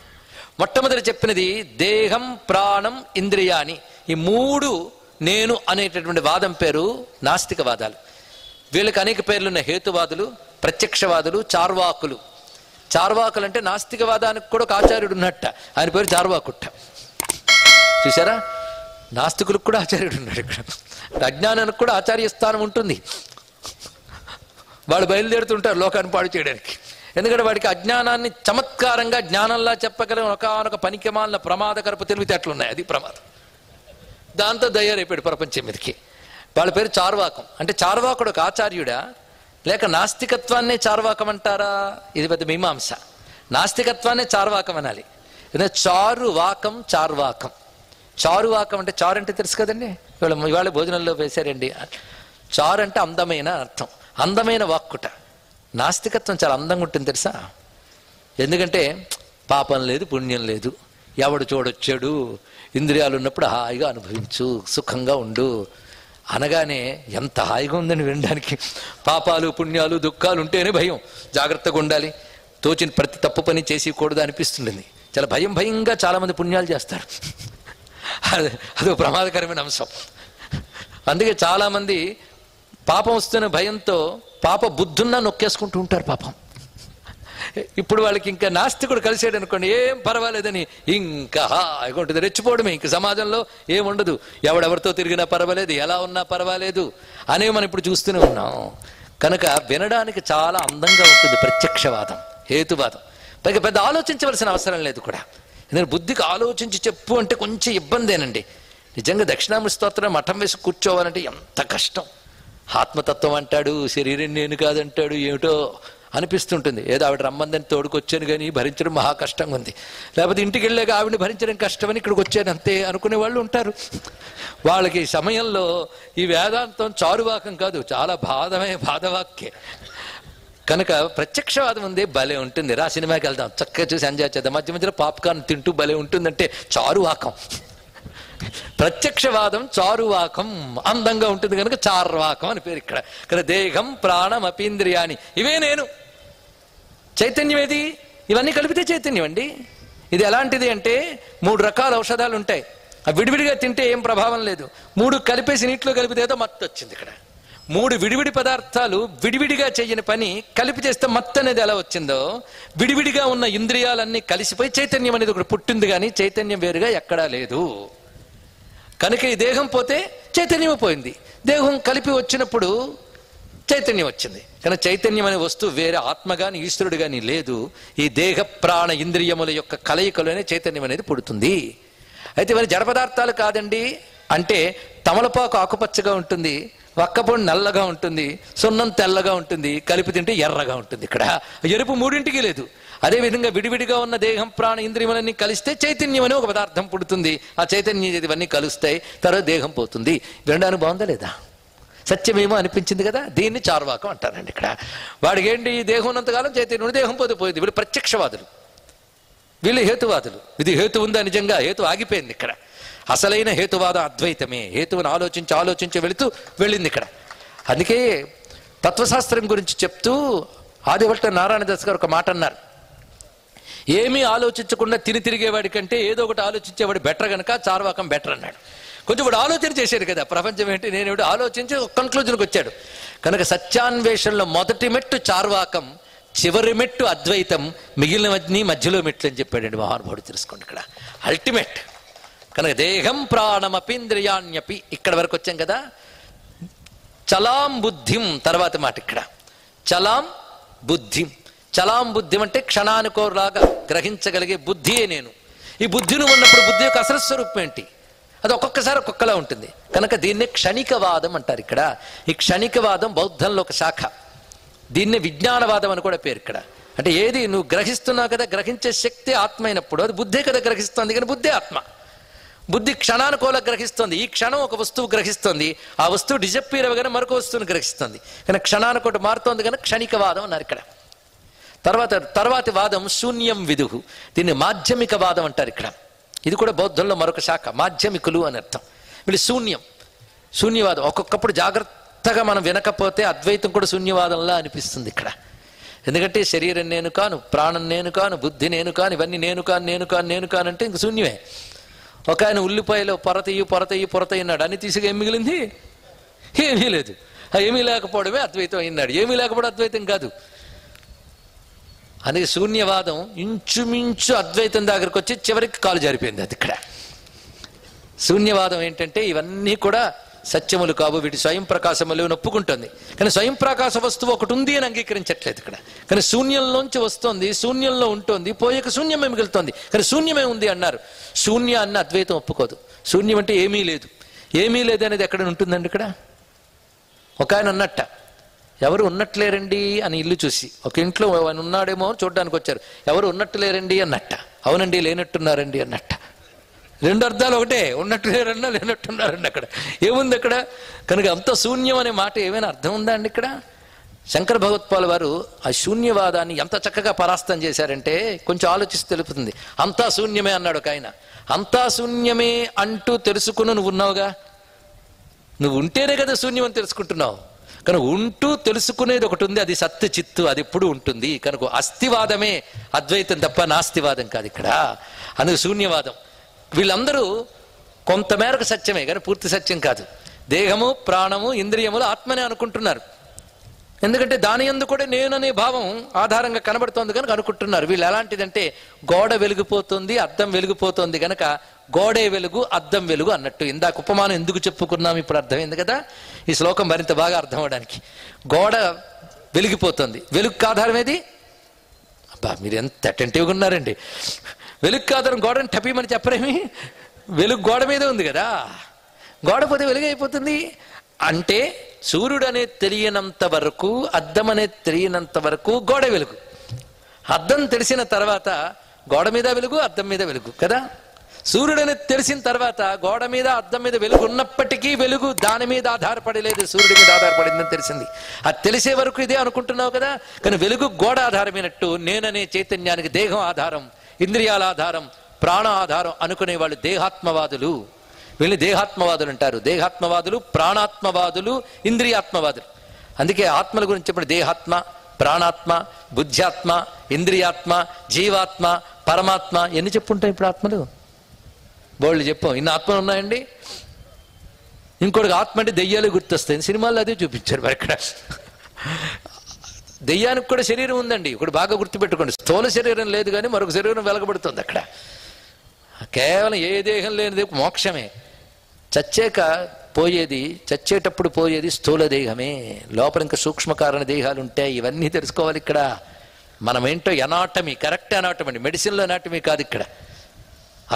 మొట్టమొదటి చెప్పినది దేహం ప్రాణం ఇంద్రియాని, ఈ 3 నేను అనేటటువంటి వాదం పేరు నాస్తికవాదాలు. వీళ్ళకి అనేక పేర్లున్న హేతువాదులు, ప్రత్యక్షవాదులు, చార్వాకులు. చార్వాకులు అంటే నాస్తికవాదానికి కూడా ఒక ఆచార్యుడు ఉన్నట్ట, ఆయన పేరు చార్వాకుట్ట. చూసారా, నాస్తికులకు కూడా ఆచార్యుడు ఉన్నాడు ఇక్కడ. అజ్ఞానానికి కూడా ఆచార్య స్థానం ఉంటుంది. వాళ్ళు బయలుదేరుతుంటారు లోకాన్ని పాడు చేయడానికి. ఎందుకంటే వాడికి అజ్ఞానాన్ని చమత్కారంగా జ్ఞానంలా చెప్పగల ఒకనొక పనికిమాలిన ప్రమాదకరపు తెలివితేటలున్నాయి. అది ప్రమాదం. దాంతో దయ్యారైపోయాడు ప్రపంచం మీదకి. వాళ్ళ పేరు చార్వాకం. అంటే చార్వాకుడు ఒక ఆచార్యుడా, లేక నాస్తికత్వాన్నే చార్వాకం అంటారా? ఇది పెద్ద మీమాంస. నాస్తికత్వాన్నే చార్వాకం అనాలి. చారువాకం, చార్వాకం. చారువాకం అంటే చారు అంటే తెలుసు కదండి, ఇవాళ భోజనంలో వేశారండి. చారు అంటే అందమైన అర్థం, అందమైన వాక్కుట. నాస్తికత్వం చాలా అందంగా ఉంటుంది తెలుసా. ఎందుకంటే పాపం లేదు, పుణ్యం లేదు, ఎవడు చూడొచ్చాడు, ఇంద్రియాలు ఉన్నప్పుడు హాయిగా అనుభవించు, సుఖంగా ఉండు అనగానే ఎంత హాయిగా ఉందని వినడానికి. పాపాలు పుణ్యాలు దుఃఖాలు ఉంటేనే భయం, జాగ్రత్తగా ఉండాలి, తోచిన ప్రతి తప్పు పని చేసేయకూడదు అనిపిస్తుంటుంది. చాలా భయంగా చాలామంది పుణ్యాలు చేస్తారు. అదో ప్రమాదకరమైన అంశం. అందుకే చాలా మంది పాపం వస్తున్న భయంతో పాప బుద్ధున్నా నొక్కేసుకుంటూ ఉంటారు పాపం. ఇప్పుడు వాళ్ళకి ఇంకా నాస్తికుడు కలిసాడు అనుకోండి, ఏం పర్వాలేదని ఇంకా హాయిగా రెచ్చిపోవడమే. ఇంక సమాజంలో ఏముండదు, ఎవడెవరితో తిరిగినా పర్వాలేదు, ఎలా ఉన్నా పర్వాలేదు అనేవి మనం ఇప్పుడు చూస్తూనే ఉన్నాం. కనుక వినడానికి చాలా అందంగా ఉంటుంది ప్రత్యక్షవాదం, హేతువాదం. పైగా పెద్ద ఆలోచించవలసిన అవసరం లేదు కూడా. ఎందుకంటే బుద్ధికి ఆలోచించి చెప్పు అంటే కొంచెం ఇబ్బందేనండి. నిజంగా దక్షిణామూర్తి స్తోత్రం మఠం వేసి కూర్చోవాలంటే ఎంత కష్టం. ఆత్మతత్వం అంటాడు, శరీరం నేను కాదంటాడు, ఏమిటో అనిపిస్తుంటుంది. ఏదో ఆవిడ రమ్మందని తోడుకొచ్చాను కానీ భరించడం మహా కష్టంగా ఉంది, లేకపోతే ఇంటికి వెళ్ళాక ఆవిడని భరించడం కష్టమని ఇక్కడికి వచ్చాను అంతే అనుకునే వాళ్ళు ఉంటారు. వాళ్ళకి ఈ సమయంలో ఈ వేదాంతం చారువాకం కాదు, చాలా బాధవాక్యే. కనుక ప్రత్యక్షవాదం ఉంది, భలే ఉంటుంది. రా సినిమాకి వెళ్దాం, చక్కగా చూసి ఎంజాయ్ చేద్దాం, మధ్య మధ్యలో పాప్కార్న్ తింటూ భలే ఉంటుందంటే చారువాకం. ప్రత్యక్షవాదం చారువాకం, అందంగా ఉంటుంది కనుక చార్వాకం అని పేరు. ఇక్కడ దేహం ప్రాణం అపీంద్రియాని ఇవే నేను. చైతన్యం ఏది? ఇవన్నీ కలిపితే చైతన్యం అండి. ఇది ఎలాంటిది అంటే 3 రకాల ఔషధాలు ఉంటాయి. విడివిడిగా తింటే ఏం ప్రభావం లేదు, 3 కలిపేసి నీటిలో కలిపితే ఏదో మత్తు వచ్చింది. ఇక్కడ 3 విడివిడి పదార్థాలు విడివిడిగా చెయ్యని పని కలిపి చేస్తే మత్తు అనేది ఎలా వచ్చిందో, విడివిడిగా ఉన్న ఇంద్రియాలన్నీ కలిసిపోయి చైతన్యం అనేది ఒకటి పుట్టింది. కానీ చైతన్యం వేరుగా ఎక్కడా లేదు. కనుక ఈ దేహం పోతే చైతన్యం పోయింది, దేహం కలిపి వచ్చినప్పుడు చైతన్యం వచ్చింది. కానీ చైతన్యం అనే వస్తువు వేరే ఆత్మ గాని ఈశ్వరుడు గాని లేదు. ఈ దేహ ప్రాణ ఇంద్రియముల యొక్క కలయికలోనే చైతన్యం అనేది పుడుతుంది. అయితే మరి జడ పదార్థాలు కాదండి అంటే తమలపాకు ఆకుపచ్చగా ఉంటుంది, వక్కపొడి నల్లగా ఉంటుంది, సున్నం తెల్లగా ఉంటుంది, కలిపి తింటే ఎర్రగా ఉంటుంది. ఇక్కడ ఎరుపు 3ంటికి లేదు. అదేవిధంగా విడివిడిగా ఉన్న దేహం ప్రాణ ఇంద్రియములన్నీ కలిస్తే చైతన్యం అనే ఒక పదార్థం పుడుతుంది. ఆ చైతన్యం ఇవన్నీ కలుస్తాయి, తర్వాత దేహం పోతుంది. వినడానికి బాగుందా లేదా? సత్యమేమో అనిపించింది కదా. దీన్ని చార్వాకం అంటారండి. ఇక్కడ వాడికి ఏంటి, దేహం ఉన్నంతకాలం చైతన్యం, దేహం పోతే పోయింది. వీళ్ళు ప్రత్యక్షవాదులు, వీళ్ళు హేతువాదులు. ఇది హేతు ఉందా? నిజంగా హేతు ఆగిపోయింది. ఇక్కడ అసలైన హేతువాదం అద్వైతమే. హేతువును ఆలోచించి వెళుతూ వెళ్ళింది ఇక్కడ. అందుకే తత్వశాస్త్రం గురించి చెప్తూ ఆదిభట్ట నారాయణదాస్ గారు ఒక మాట అన్నారు, ఏమీ ఆలోచించకుండా తిరిగేవాడి కంటే ఏదో ఒకటి ఆలోచించేవాడు బెటర్ కనుక చార్వాకం బెటర్ అన్నాడు. కొంచెం వాడు ఆలోచన చేశాడు కదా, ప్రపంచం ఏంటి నేనేమిటి ఆలోచించి ఒక కన్క్లూజన్కి వచ్చాడు. కనుక సత్యాన్వేషణలో మొదటి మెట్టు చార్వాకం, చివరి మెట్టు అద్వైతం, మిగిలినవన్నీ మధ్యలో మెట్లు అని చెప్పాడండి మహానుభావుడు. తెలుసుకోండి ఇక్కడ అల్టిమేట్. కనుక దేహం ప్రాణం అపీంద్రియాణ్యపి ఇక్కడ వరకు వచ్చాం కదా. చలాం బుద్ధిం తర్వాత మాట. ఇక్కడ చలాం బుద్ధిం. చలాం బుద్ధిం అంటే క్షణానుకోలాగా గ్రహించగలిగే బుద్ధియే నేను. ఈ బుద్ధిని ఉన్నప్పుడు బుద్ధి యొక్క అసలు స్వరూపం ఏంటి, అది ఒక్కొక్కసారి ఒక్కొక్కలా ఉంటుంది. కనుక దీన్నే క్షణికవాదం అంటారు. ఇక్కడ ఈ క్షణికవాదం బౌద్ధంలో ఒక శాఖ. దీన్నే విజ్ఞానవాదం అని కూడా పేరు. ఇక్కడ అంటే ఏది నువ్వు గ్రహిస్తున్నావు కదా, గ్రహించే శక్తి ఆత్మ అయినప్పుడు అది బుద్ధే కదా గ్రహిస్తుంది. కానీ బుద్ధే ఆత్మ. బుద్ధి క్షణానుకోలా గ్రహిస్తుంది. ఈ క్షణం ఒక వస్తువు గ్రహిస్తుంది, ఆ వస్తువు డిజప్పీర్ అవ్వగానే మరొక వస్తువుని గ్రహిస్తుంది. కానీ క్షణానుకోటి మారుతోంది కనుక క్షణికవాదం అన్నారు. ఇక్కడ తర్వాతి వాదం శూన్యం విదుహు. దీన్ని మాధ్యమిక వాదం అంటారు. ఇక్కడ ఇది కూడా బౌద్ధంలో మరొక శాఖ, మాధ్యమికులు అని అర్థం. వీళ్ళు శూన్యవాదం. ఒక్కొక్కప్పుడు జాగ్రత్తగా మనం వినకపోతే అద్వైతం కూడా శూన్యవాదంలా అనిపిస్తుంది ఇక్కడ. ఎందుకంటే శరీరం నేను కాను, ప్రాణం నేను కాను, బుద్ధి నేను కాను, ఇవన్నీ నేను కాను అంటే ఇంక శూన్యమే. ఒక ఆయన ఉల్లిపాయలో పొరతయ్యి అన్నాడు, అన్ని తీసుకు ఏం మిగిలింది? ఏమీ లేదు. ఏమీ లేకపోవడమే అద్వైతం అయినాడు. ఏమీ లేకపోవడం అద్వైతం కాదు. అందుకే శూన్యవాదం ఇంచుమించు అద్వైతం దగ్గరకు వచ్చి చివరికి కాలు జారిపోయింది. అది ఇక్కడ శూన్యవాదం ఏంటంటే ఇవన్నీ కూడా సత్యములు కావు, వీటి స్వయం ప్రకాశములు ఒప్పుకుంటుంది. కానీ స్వయం ప్రకాశ వస్తువు ఒకటి ఉంది అని అంగీకరించట్లేదు ఇక్కడ. కానీ శూన్యంలోంచి వస్తుంది, శూన్యంలో ఉంటుంది, పోయాక శూన్యమే మిగులుతుంది. కానీ శూన్యమే ఉంది అన్నారు. శూన్యాన్ని అద్వైతం ఒప్పుకోదు. శూన్యం అంటే ఏమీ లేదు. ఏమీ లేదు అనేది ఎక్కడ ఉంటుందండి? ఇక్కడ ఒక ఆయన అన్నట్ట, ఎవరు ఉన్నట్లేరండి అని ఇల్లు చూసి, ఒక ఇంట్లో ఆయన ఉన్నాడేమో చూడడానికి వచ్చారు, ఎవరు ఉన్నట్లేరండి అన్నట్ట. అవునండి లేనట్టున్నారండి అన్నట్ట. 2 అర్థాలు ఒకటే, ఉన్నట్టు లేరన్నా లేనట్టున్నారండి. అక్కడ ఏముంది అక్కడ? కనుక అంత శూన్యం అనే మాట ఏమైనా అర్థం ఉందా అండి? ఇక్కడ శంకర భగవత్పాల్ వారు ఆ శూన్యవాదాన్ని ఎంత చక్కగా పరాస్తం చేశారంటే కొంచెం ఆలోచిస్తే తెలుపుతుంది. అంతా శూన్యమే అన్నాడు ఒక ఆయన. అంతా శూన్యమే అంటూ తెలుసుకుని నువ్వు ఉన్నావుగా, నువ్వు ఉంటేనే కదా శూన్యం అని తెలుసుకుంటున్నావు. కనుక ఉంటూ తెలుసుకునేది ఒకటి ఉంది, అది సత్తు చిత్తు, అది ఎప్పుడు ఉంటుంది. కనుక అస్థివాదమే అద్వైతం తప్ప నాస్తివాదం కాదు ఇక్కడ. అందుకు శూన్యవాదం. వీళ్ళందరూ కొంతమేరకు సత్యమే కానీ పూర్తి సత్యం కాదు. దేహము ప్రాణము ఇంద్రియములు ఆత్మనే అనుకుంటున్నారు. ఎందుకంటే దాని యందు కూడా నేననే భావం ఆధారంగా కనబడుతోంది కనుక అనుకుంటున్నారు. వీళ్ళు ఎలాంటిదంటే గోడ వెలిగిపోతుంది, అద్దం వెలిగిపోతుంది కనుక గోడే వెలుగు అద్దం వెలుగు అన్నట్టు. ఇందాక ఉపమానం ఎందుకు చెప్పుకున్నాం ఇప్పుడు అర్థమైంది కదా. ఈ శ్లోకం మరింత బాగా అర్థం అవడానికి. గోడ వెలిగిపోతుంది, వెలుగుకి ఆధారం ఏది? అబ్బా మీరు ఎంత అటెంటివ్గా ఉన్నారండి. వెలుగుకి ఆధారం గోడని టపీమని చెప్పరేమి, వెలుగు గోడ మీద ఉంది కదా. గోడ పోతే వెలుగు అయిపోతుంది అంటే సూర్యుడు అనేది తెలియనంత వరకు, అద్దం అనేది తెలియనంత వరకు గోడ వెలుగు. అద్దం తెలిసిన తర్వాత గోడ మీద వెలుగు, అద్దం మీద వెలుగు కదా. సూర్యుడు అనేది తెలిసిన తర్వాత గోడ మీద అద్దం మీద వెలుగు ఉన్నప్పటికీ వెలుగు దాని మీద ఆధారపడలేదు, సూర్యుడి మీద ఆధారపడిందని తెలిసింది. అది తెలిసే వరకు ఇదే అనుకుంటున్నావు కదా. కానీ వెలుగు గోడ ఆధారమైనట్టు నేననే చైతన్యానికి దేహం ఆధారం, ఇంద్రియాల ఆధారం, ప్రాణ ఆధారం అనుకునే వాళ్ళు దేహాత్మవాదులు. వీళ్ళని దేహాత్మవాదులు అంటారు. దేహాత్మవాదులు, ప్రాణాత్మవాదులు, ఇంద్రియాత్మవాదులు. అందుకే ఆత్మల గురించి చెప్పిన దేహాత్మ, ప్రాణాత్మ, బుద్ధ్యాత్మ, ఇంద్రియాత్మ, జీవాత్మ, పరమాత్మ ఎన్ని చెప్పుంటాయి ఇప్పుడు ఆత్మలు? బోళ్ళు చెప్పాం. ఇన్ని ఆత్మలు ఉన్నాయండి. ఇంకోటి ఆత్మ అంటే దెయ్యాలు గుర్తొస్తాయి. సినిమాల్లో అదే చూపించారు. మరి ఇక్కడ దెయ్యానికి కూడా శరీరం ఉందండి. ఇప్పుడు బాగా గుర్తుపెట్టుకోండి. స్థూల శరీరం లేదు కానీ మరొక శరీరం వెలగబడుతుంది అక్కడ. కేవలం ఏ దేహం లేనిది మోక్షమే. చచ్చాక పోయేది, చచ్చేటప్పుడు పోయేది స్థూల దేహమే. లోపల ఇంకా సూక్ష్మకారణ దేహాలు ఉంటాయి. ఇవన్నీ తెలుసుకోవాలి ఇక్కడ. మనమేంటో ఎనాటమీ, కరెక్ట్ ఎనాటమీ అండి. మెడిసిన్లో ఎనాటమీ కాదు ఇక్కడ,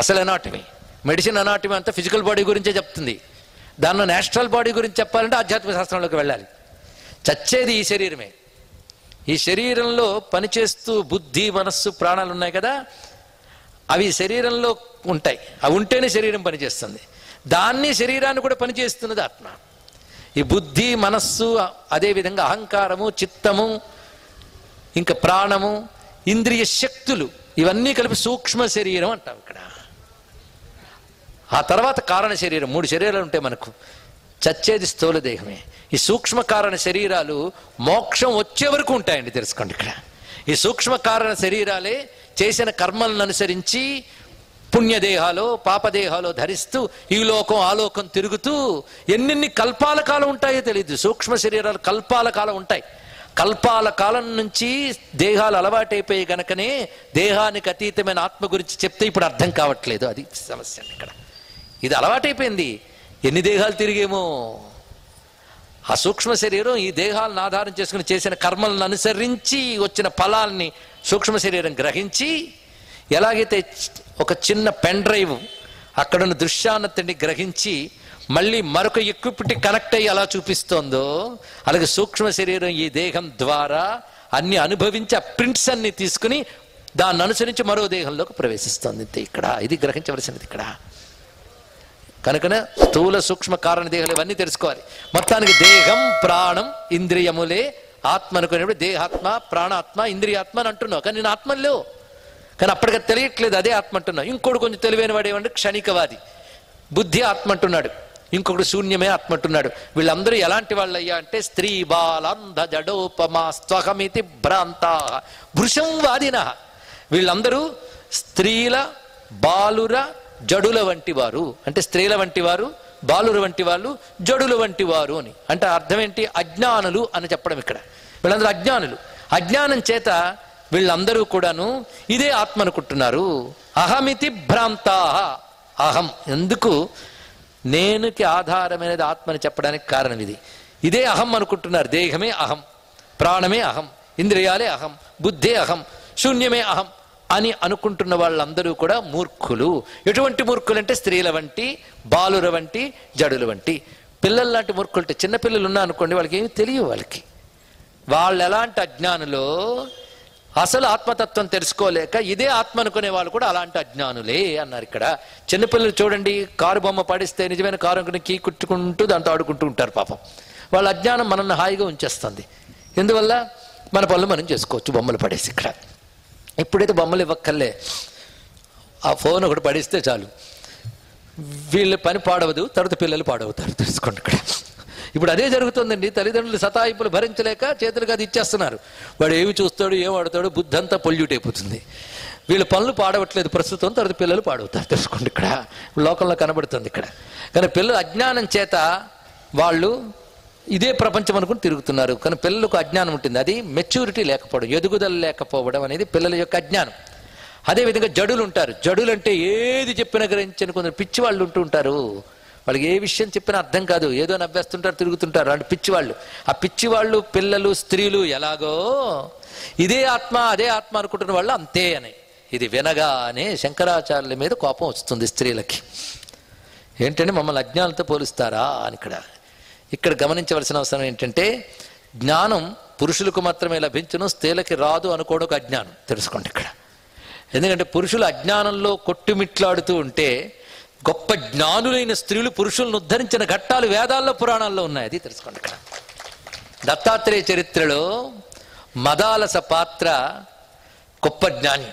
అసలు ఎనాటమీ. మెడిసిన్ ఎనాటమీ అంతా ఫిజికల్ బాడీ గురించే చెప్తుంది. దానిలో నేచురల్ బాడీ గురించి చెప్పాలంటే ఆధ్యాత్మిక శాస్త్రంలోకి వెళ్ళాలి. చచ్చేది ఈ శరీరమే. ఈ శరీరంలో పనిచేస్తూ బుద్ధి, మనస్సు, ప్రాణాలు ఉన్నాయి కదా, అవి శరీరంలో ఉంటాయి. అవి ఉంటేనే శరీరం పనిచేస్తుంది. దాన్ని శరీరాన్ని కూడా పనిచేస్తున్నది ఆత్మ. ఈ బుద్ధి, మనస్సు, అదేవిధంగా అహంకారము, చిత్తము, ఇంకా ప్రాణము, ఇంద్రియ శక్తులు ఇవన్నీ కలిపి సూక్ష్మ శరీరం అంటాం ఇక్కడ. ఆ తర్వాత కారణ శరీరం. 3 శరీరాలు ఉంటాయి మనకు. చచ్చేది స్థూల దేహమే. ఈ సూక్ష్మ కారణ శరీరాలు మోక్షం వచ్చే వరకు ఉంటాయండి, తెలుసుకోండి ఇక్కడ. ఈ సూక్ష్మ కారణ శరీరాలే చేసిన కర్మలను అనుసరించి పుణ్యదేహాలు, పాపదేహాలు ధరిస్తూ ఈ లోకం ఆలోకం తిరుగుతూ ఎన్నెన్ని కల్పాల కాలం ఉంటాయో తెలియదు. సూక్ష్మ శరీరాలు కల్పాల కాలం ఉంటాయి. కల్పాల కాలం నుంచి దేహాలు అలవాటైపోయి గనకనే దేహానికి అతీతమైన ఆత్మ గురించి చెప్తే ఇప్పుడు అర్థం కావట్లేదు. అది సమస్య ఇక్కడ. ఇది అలవాటైపోయింది. ఎన్ని దేహాలు తిరిగేమో. ఆ సూక్ష్మ శరీరం ఈ దేహాలను ఆధారం చేసుకుని చేసిన కర్మలను అనుసరించి వచ్చిన ఫలాల్ని సూక్ష్మ శరీరం గ్రహించి, ఎలాగైతే ఒక చిన్న పెన్ డ్రైవ్ అక్కడున్న దృశ్యాన్ని గ్రహించి మళ్ళీ మరొక ఎక్విప్మెంట్ కనెక్ట్ అయ్యి అలా చూపిస్తోందో, అలాగే సూక్ష్మ శరీరం ఈ దేహం ద్వారా అన్ని అనుభవించి ఆ ప్రింట్స్ అన్ని తీసుకుని దాన్ని అనుసరించి మరో దేహంలోకి ప్రవేశిస్తోంది. ఇక్కడ ఇది గ్రహించవలసినది ఇక్కడ. కనుకనే స్థూల సూక్ష్మ కారణ దేహాలు ఇవన్నీ తెలుసుకోవాలి. మొత్తానికి దేహం, ప్రాణం, ఇంద్రియములే ఆత్మ అనుకునేప్పుడు దేహాత్మ, ప్రాణాత్మ, ఇంద్రియాత్మ అని అంటున్నావు. కానీ నేను ఆత్మలో, కానీ అప్పటికి తెలియట్లేదు అదే ఆత్మ అంటున్నావు. ఇంకోటి కొంచెం తెలివైన వాడు ఏమంటే క్షణికవాది, బుద్ధి ఆత్మ అంటున్నాడు. ఇంకొకటి శూన్యమే ఆత్మ అంటున్నాడు. వీళ్ళందరూ ఎలాంటి వాళ్ళు అయ్యా అంటే స్త్రీ బాలంధ జడోపమా స్వహమితి భ్రాంతా భృశం వాదిన. వీళ్ళందరూ స్త్రీల, బాలుర, జడుల వంటి వారు. అంటే స్త్రీల వంటి వారు, బాలుర వంటి వాళ్ళు, జడుల వంటి వారు అని. అంటే అర్థం ఏంటి? అజ్ఞానులు అని చెప్పడం ఇక్కడ. వీళ్ళందరూ అజ్ఞానులు. అజ్ఞానం చేత వీళ్ళందరూ కూడాను ఇదే ఆత్మ అనుకుంటున్నారు. అహమితి భ్రాంతా. అహం ఎందుకు? నేనుకి ఆధారమైనది ఆత్మని చెప్పడానికి కారణం ఇది. ఇదే అహం అనుకుంటున్నారు. దేహమే అహం, ప్రాణమే అహం, ఇంద్రియాలే అహం, బుద్ధే అహం, శూన్యమే అహం అని అనుకుంటున్న వాళ్ళందరూ కూడా మూర్ఖులు. ఎటువంటి మూర్ఖులు అంటే స్త్రీల వంటి, బాలుర వంటి, జడుల వంటి. పిల్లల లాంటి మూర్ఖులు అంటే చిన్నపిల్లలు ఉన్నా అనుకోండి, వాళ్ళకి ఏమి తెలియవు. వాళ్ళు ఎలాంటి అజ్ఞానులో అసలు ఆత్మతత్వం తెలుసుకోలేక ఇదే ఆత్మ అనుకునే వాళ్ళు కూడా అలాంటి అజ్ఞానులే అన్నారు ఇక్కడ. చిన్నపిల్లలు చూడండి, కారు బొమ్మ పడిస్తే నిజమైన కారు అనుకుని కీ కుట్టుకుంటూ దాంతో ఆడుకుంటూ ఉంటారు. పాపం వాళ్ళ అజ్ఞానం మనల్ని హాయిగా ఉంచేస్తుంది. ఎందువల్ల మన పనులు మనం చేసుకోవచ్చు బొమ్మలు పడేసి. ఇక్కడ ఇప్పుడైతే బొమ్మలు ఇవ్వక్కర్లే, ఆ ఫోన్ ఒకటి పడిస్తే చాలు, వీళ్ళ పని పాడవదు, తర్వాత పిల్లలు పాడవుతారు. తెలుసుకోండి ఇక్కడ. ఇప్పుడు అదే జరుగుతుందండి. తల్లిదండ్రులు సతాయింపులు భరించలేక చేతులుగా అది ఇచ్చేస్తున్నారు. వాడు ఏమి చూస్తాడు, ఏం ఆడుతాడు, బుద్ధి అంతా పొల్యూట్ అయిపోతుంది. వీళ్ళ పనులు పాడవట్లేదు ప్రస్తుతం, తర్వాత పిల్లలు పాడవుతారు. తెలుసుకోండి ఇక్కడ. లోకంలో కనబడుతుంది ఇక్కడ. కానీ పిల్లలు అజ్ఞానం చేత వాళ్ళు ఇదే ప్రపంచం అనుకుని తిరుగుతున్నారు. కానీ పిల్లలకు అజ్ఞానం ఉంటుంది, అది మెచ్యూరిటీ లేకపోవడం, ఎదుగుదల లేకపోవడం అనేది పిల్లల యొక్క అజ్ఞానం. అదేవిధంగా జడులు ఉంటారు. జడులు అంటే ఏది చెప్పినా గ్రహించని కొందరు పిచ్చి వాళ్ళు ఉంటూ ఉంటారు. వాళ్ళకి ఏ విషయం చెప్పినా అర్థం కాదు, ఏదో నవ్వేస్తుంటారు, తిరుగుతుంటారు. అంటే పిచ్చివాళ్ళు. ఆ పిచ్చివాళ్ళు పిల్లలు స్త్రీలు ఎలాగో ఇదే ఆత్మ అదే ఆత్మ అనుకుంటున్న వాళ్ళు అంతే అని. ఇది వినగానే శంకరాచార్యుల మీద కోపం వస్తుంది స్త్రీలకి. ఏంటంటే మమ్మల్ని అజ్ఞానంతో పోలుస్తారా అని. ఇక్కడ గమనించవలసిన అవసరం ఏంటంటే జ్ఞానం పురుషులకు మాత్రమే లభించును, స్త్రీలకి రాదు అనుకోవడం ఒక అజ్ఞానం. తెలుసుకోండి ఇక్కడ. ఎందుకంటే పురుషులు అజ్ఞానంలో కొట్టుమిట్లాడుతూ ఉంటే గొప్ప జ్ఞానులైన స్త్రీలు పురుషులను ఉద్ధరించిన ఘట్టాలు వేదాల్లో పురాణాల్లో ఉన్నాయి. అది తెలుసుకోండి ఇక్కడ. దత్తాత్రేయ చరిత్రలో మదాలస పాత్ర గొప్ప జ్ఞాని,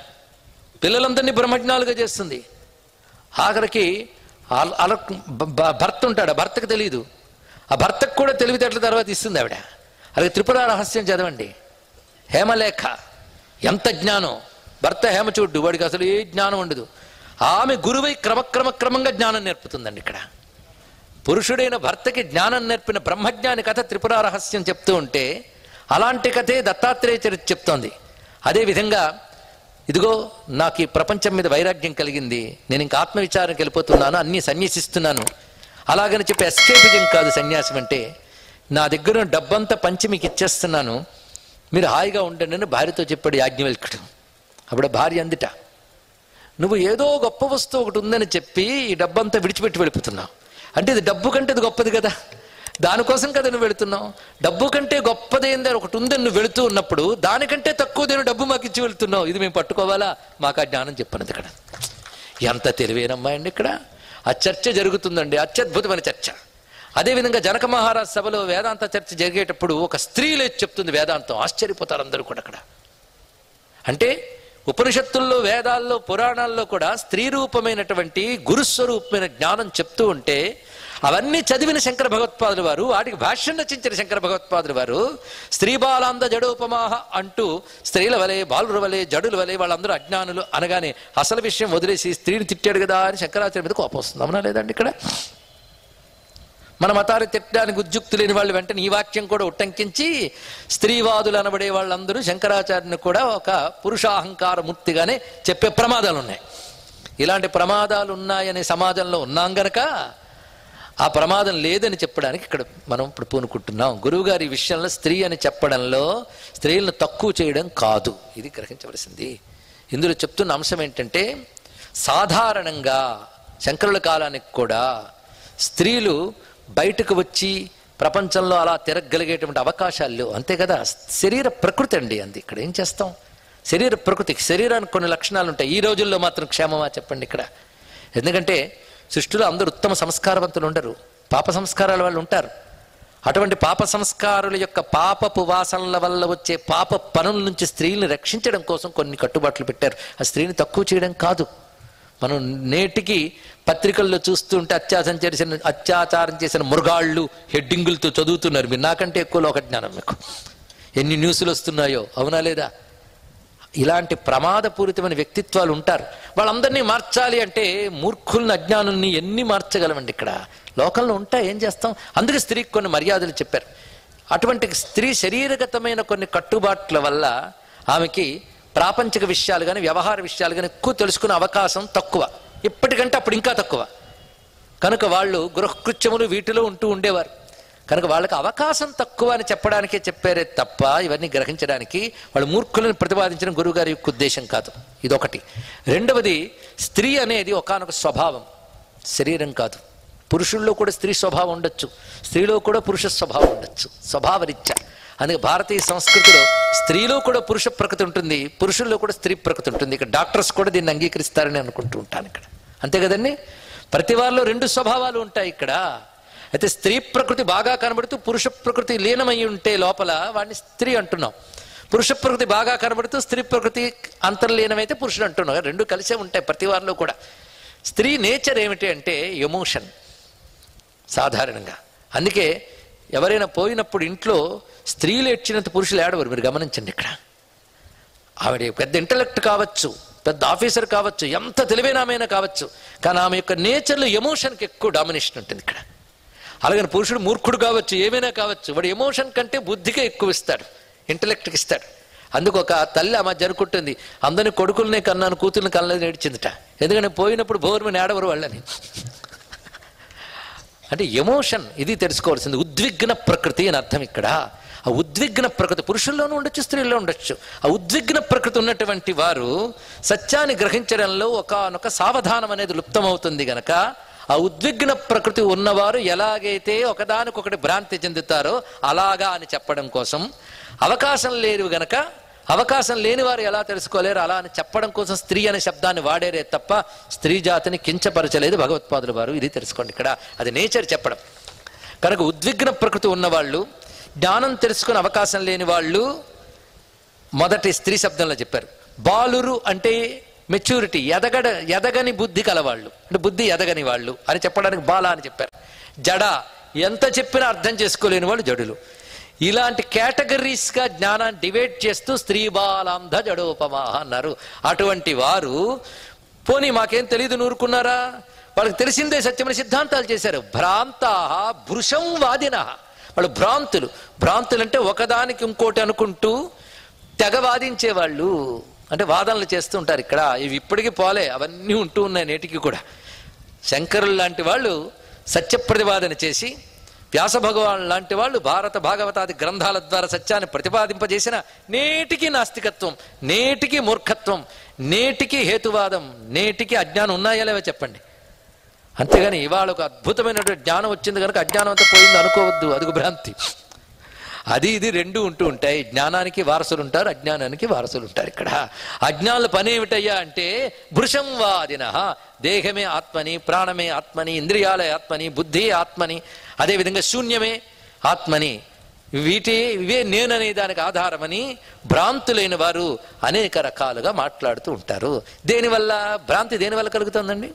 పిల్లలందరినీ బ్రహ్మజ్ఞాలుగా చేస్తుంది. ఆఖరికి భర్త ఉంటాడు, ఆ భర్తకు తెలియదు, ఆ భర్తకు కూడా తెలివితేటల తర్వాత ఇస్తుంది ఆవిడ. అలాగే త్రిపుర రహస్యం చదవండి. హేమలేఖ ఎంత జ్ఞానం. భర్త హేమచూడ్డు, వాడికి అసలు ఏ జ్ఞానం ఉండదు. ఆమె గురువై క్రమంగా జ్ఞానం నేర్పుతుందండి. ఇక్కడ పురుషుడైన భర్తకి జ్ఞానం నేర్పిన బ్రహ్మజ్ఞాని కథ త్రిపుర రహస్యం చెప్తూ ఉంటే అలాంటి కథే దత్తాత్రేయ చరిత్ర చెప్తోంది. అదేవిధంగా ఇదిగో నాకు ఈ ప్రపంచం మీద వైరాగ్యం కలిగింది, నేను ఇంకా ఆత్మవిచారానికి వెళ్ళిపోతున్నాను, అన్నీ సన్యసిస్తున్నాను. అలాగని చెప్పి ఎస్కేపిజం కాదు సన్యాసం అంటే. నా దగ్గర డబ్బంతా పంచి మీకు ఇచ్చేస్తున్నాను, మీరు హాయిగా ఉండండి అని భార్యతో చెప్పాడు యాజ్ఞవల్క్యుడు. అప్పుడు భార్య అందుట, నువ్వు ఏదో గొప్ప వస్తువు ఒకటి ఉందని చెప్పి ఈ డబ్బంతా విడిచిపెట్టి వెళ్ళిపోతున్నావు అంటే ఇది డబ్బు కంటే ఇది గొప్పది కదా, దానికోసం కదా నువ్వు వెళుతున్నావు. డబ్బు కంటే గొప్పదేందని ఒకటి ఉందని నువ్వు వెళుతూ ఉన్నప్పుడు దానికంటే తక్కువదేను డబ్బు మాకు ఇచ్చి వెళుతున్నావు, ఇది మేము పట్టుకోవాలా? మాకు ఆ జ్ఞానం చెప్పన్నది. ఇక్కడ ఎంత తెలివైనమ్మా అండి. ఇక్కడ ఆ చర్చ జరుగుతుందండి, అత్యద్భుతమైన చర్చ. అదేవిధంగా జనక మహారాజ్ సభలో వేదాంత చర్చ జరిగేటప్పుడు ఒక స్త్రీ లేచి చెప్తుంది వేదాంతం. ఆశ్చర్యపోతారు అందరూ కూడా. అక్కడ అంటే ఉపనిషత్తుల్లో వేదాల్లో పురాణాల్లో కూడా స్త్రీ రూపమైనటువంటి గురుస్వరూపమైన జ్ఞానం చెప్తూ ఉంటే అవన్నీ చదివిన శంకర భగవత్పాదులు వారు, వాటికి భాష్యం రచించిన శంకర భగవత్పాదులు వారు స్త్రీ బాలాంద జడోపమాహ అంటూ స్త్రీల వలె బాలుల వలె జడుల వలె వాళ్ళందరూ అజ్ఞానులు అనగానే అసలు విషయం వదిలేసి స్త్రీని తిట్టాడు కదా అని శంకరాచార్య మీద కోపం వస్తుంది. అవునా లేదండి? ఇక్కడ మన మతాన్ని తిట్టడానికి ఉద్యుక్తు లేని వాళ్ళు వెంటనే ఈ వాక్యం కూడా ఉట్టంకించి స్త్రీవాదులు అనబడే వాళ్ళందరూ శంకరాచార్యుని కూడా ఒక పురుషాహంకార మూర్తిగానే చెప్పే ప్రమాదాలు ఉన్నాయి. ఇలాంటి ప్రమాదాలు ఉన్నాయనే సమాజంలో ఉన్నాం గనక ఆ ప్రమాదం లేదని చెప్పడానికి ఇక్కడ మనం ఇప్పుడు పూనుకుంటున్నాం. గురువుగారి ఈ విషయంలో స్త్రీ అని చెప్పడంలో స్త్రీలను తక్కువ చేయడం కాదు, ఇది గ్రహించవలసింది. ఇందులో చెప్తున్న అంశం ఏంటంటే సాధారణంగా శంకరుల కాలానికి కూడా స్త్రీలు బయటకు వచ్చి ప్రపంచంలో అలా తిరగలిగేటువంటి అవకాశాలు అంతే కదా. శరీర ప్రకృతి అండి అంది. ఇక్కడ ఏం చేస్తాం? శరీర ప్రకృతికి శరీరానికి కొన్ని లక్షణాలు ఉంటాయి. ఈ రోజుల్లో మాత్రం క్షేమమా చెప్పండి ఇక్కడ? ఎందుకంటే సృష్టిలో అందరూ ఉత్తమ సంస్కారవంతులు ఉండరు, పాప సంస్కారాల వాళ్ళు ఉంటారు. అటువంటి పాప సంస్కారుల యొక్క పాపపు వాసనల వల్ల వచ్చే పాప పనుల నుంచి స్త్రీని రక్షించడం కోసం కొన్ని కట్టుబాట్లు పెట్టారు. ఆ స్త్రీని తక్కువ చేయడం కాదు. మనం నేటికి పత్రికల్లో చూస్తూ ఉంటే అత్యాచారం చేసిన మృగాళ్ళు హెడ్డింగులతో చదువుతున్నారు. మీరు నాకంటే ఎక్కువ లోక జ్ఞానం మీకు. ఎన్ని న్యూస్లు వస్తున్నాయో, అవునా లేదా? ఇలాంటి ప్రమాదపూరితమైన వ్యక్తిత్వాలు ఉంటారు. వాళ్ళందరినీ మార్చాలి అంటే మూర్ఖుల్ని అజ్ఞానుల్ని ఎన్ని మార్చగలమండి? ఇక్కడ లోకంలో ఉంటాయి, ఏం చేస్తాం? అందుకే స్త్రీకి కొన్ని మర్యాదలు చెప్పారు. అటువంటి స్త్రీ శరీరగతమైన కొన్ని కట్టుబాట్ల వల్ల ఆమెకి ప్రాపంచిక విషయాలు కానీ వ్యవహార విషయాలు కానీ ఎక్కువ తెలుసుకునే అవకాశం తక్కువ, ఇప్పటికంటే అప్పుడు ఇంకా తక్కువ. కనుక వాళ్ళు గృహకృత్యములు వీటిలో ఉంటూ ఉండేవారు. కనుక వాళ్ళకి అవకాశం తక్కువ అని చెప్పడానికే చెప్పారే తప్ప ఇవన్నీ గ్రహించడానికి వాళ్ళు మూర్ఖులను ప్రతిపాదించిన గురువుగారి యొక్క ఉద్దేశం కాదు. ఇదొకటి. రెండవది, స్త్రీ అనేది ఒకానొక స్వభావం, శరీరం కాదు. పురుషుల్లో కూడా స్త్రీ స్వభావం ఉండొచ్చు, స్త్రీలో కూడా పురుష స్వభావం ఉండొచ్చు, స్వభావరీత్యా. అందుకే భారతీయ సంస్కృతిలో స్త్రీలో కూడా పురుష ప్రకృతి ఉంటుంది, పురుషుల్లో కూడా స్త్రీ ప్రకృతి ఉంటుంది. ఇక్కడ డాక్టర్స్ కూడా దీన్ని అంగీకరిస్తారని అనుకుంటూ ఉంటాను ఇక్కడ. అంతే కదండి? ప్రతి వారిలో రెండు స్వభావాలు ఉంటాయి ఇక్కడ. అయితే స్త్రీ ప్రకృతి బాగా కనబడుతూ పురుష ప్రకృతి లీనమై ఉంటే లోపల వాడిని స్త్రీ అంటున్నాం. పురుష ప్రకృతి బాగా కనబడుతూ స్త్రీ ప్రకృతి అంతర్లీనమైతే పురుషుడు అంటున్నాం. రెండు కలిసే ఉంటాయి ప్రతి వారిలో కూడా. స్త్రీ నేచర్ ఏమిటి అంటే ఎమోషన్ సాధారణంగా. అందుకే ఎవరైనా పోయినప్పుడు ఇంట్లో స్త్రీలు ఏడ్చినంత పురుషులు ఏడవరు. మీరు గమనించండి ఇక్కడ. ఆవిడ పెద్ద ఇంటలెక్ట్ కావచ్చు, పెద్ద ఆఫీసర్ కావచ్చు, ఎంత తెలివైన ఆమె కావచ్చు, కానీ ఆమె యొక్క నేచర్లో ఎమోషన్కి ఎక్కువ డామినేషన్ ఉంటుంది ఇక్కడ. అలాగని పురుషుడు మూర్ఖుడు కావచ్చు, ఏమైనా కావచ్చు, వాడు ఎమోషన్ కంటే బుద్ధికే ఎక్కువ ఇస్తాడు, ఇంటలెక్ట్కి ఇస్తాడు. అందుకు ఒక తల్లి ఆమె జరుపుకుంటుంది, అందరిని కొడుకులనే కన్నాను కూతుర్ని కనలేదు నేర్చిందిట. ఎందుకంటే పోయినప్పుడు భోర్మని ఏడవరు వాళ్ళని. అంటే ఎమోషన్ ఇది తెలుసుకోవాల్సింది. ఉద్విగ్న ప్రకృతి అని అర్థం ఇక్కడ. ఆ ఉద్విగ్న ప్రకృతి పురుషుల్లోనూ ఉండొచ్చు, స్త్రీల్లో ఉండొచ్చు. ఆ ఉద్విగ్న ప్రకృతి ఉన్నటువంటి వారు సత్యాన్ని గ్రహించడంలో ఒకానొక సావధానం అనేది లుప్తమవుతుంది గనక, ఆ ఉద్విగ్న ప్రకృతి ఉన్నవారు ఎలాగైతే ఒకదానికొకటి భ్రాంతి చెందుతారో అలాగా అని చెప్పడం కోసం, అవకాశం లేదు గనక అవకాశం లేని వారు ఎలా తెలుసుకోలేరు అలా అని చెప్పడం కోసం స్త్రీ అనే శబ్దాన్ని వాడేరే తప్ప స్త్రీ జాతిని కించపరచలేదు భగవత్పాదుల వారు. ఇది తెలుసుకోండి ఇక్కడ, అది నేచర్ చెప్పడం. కనుక ఉద్విగ్న ప్రకృతి ఉన్నవాళ్ళు, జ్ఞానం తెలుసుకునే అవకాశం లేని వాళ్ళు మొదటి స్త్రీ శబ్దంలో చెప్పారు. బాలురు అంటే మెచ్యూరిటీ, ఎదగని బుద్ధి కలవాళ్ళు, అంటే బుద్ధి ఎదగని వాళ్ళు అని చెప్పడానికి బాల అని చెప్పారు. జడ, ఎంత చెప్పినా అర్థం చేసుకోలేని వాళ్ళు జడులు. ఇలాంటి కేటగిరీస్గా జ్ఞానాన్ని డివైడ్ చేస్తూ స్త్రీ బాలాంధ జడోపమాహ అన్నారు. అటువంటి వారు పోనీ మాకేం తెలియదు నూరుకున్నారా, వాళ్ళకి తెలిసిందే సత్యమైన సిద్ధాంతాలు చేశారు. భ్రాంతాహ భృశం వాదిన, వాళ్ళు భ్రాంతులు అంటే ఒకదానికి ఇంకోటి అనుకుంటూ తెగ వాదించేవాళ్ళు, అంటే వాదనలు చేస్తూ ఉంటారు. ఇక్కడ ఇవి ఇప్పటికీ పోలే, అవన్నీ ఉంటూ ఉన్నాయి నేటికి కూడా. శంకరులు లాంటి వాళ్ళు సత్యప్రతిపాదన చేసి, వ్యాస భగవాన్ లాంటి వాళ్ళు భారత భాగవతాది గ్రంథాల ద్వారా సత్యాన్ని ప్రతిపాదింపజేసిన నేటికి నాస్తికత్వం, నేటికి మూర్ఖత్వం, నేటికి హేతువాదం, నేటికి అజ్ఞానం ఉన్నాయా లేవో చెప్పండి. అంతేగాని ఇవాళ ఒక అద్భుతమైనటువంటి జ్ఞానం వచ్చింది కనుక అజ్ఞానం అంతా పోయింది అనుకోవద్దు, అదిగు భ్రాంతి. అది ఇది రెండు ఉంటూ ఉంటాయి. జ్ఞానానికి వారసులు ఉంటారు, అజ్ఞానానికి వారసులు ఉంటారు. ఇక్కడ అజ్ఞానుల పని ఏమిటయ్యా అంటే భృశం వాదిన, దేహమే ఆత్మని, ప్రాణమే ఆత్మని, ఇంద్రియాలే ఆత్మని, బుద్ధి ఆత్మని, అదేవిధంగా శూన్యమే ఆత్మని, ఇవే నేననే దానికి ఆధారమని భ్రాంతులైన వారు అనేక రకాలుగా మాట్లాడుతూ ఉంటారు. దేనివల్ల భ్రాంతి దేనివల్ల కలుగుతుందండి?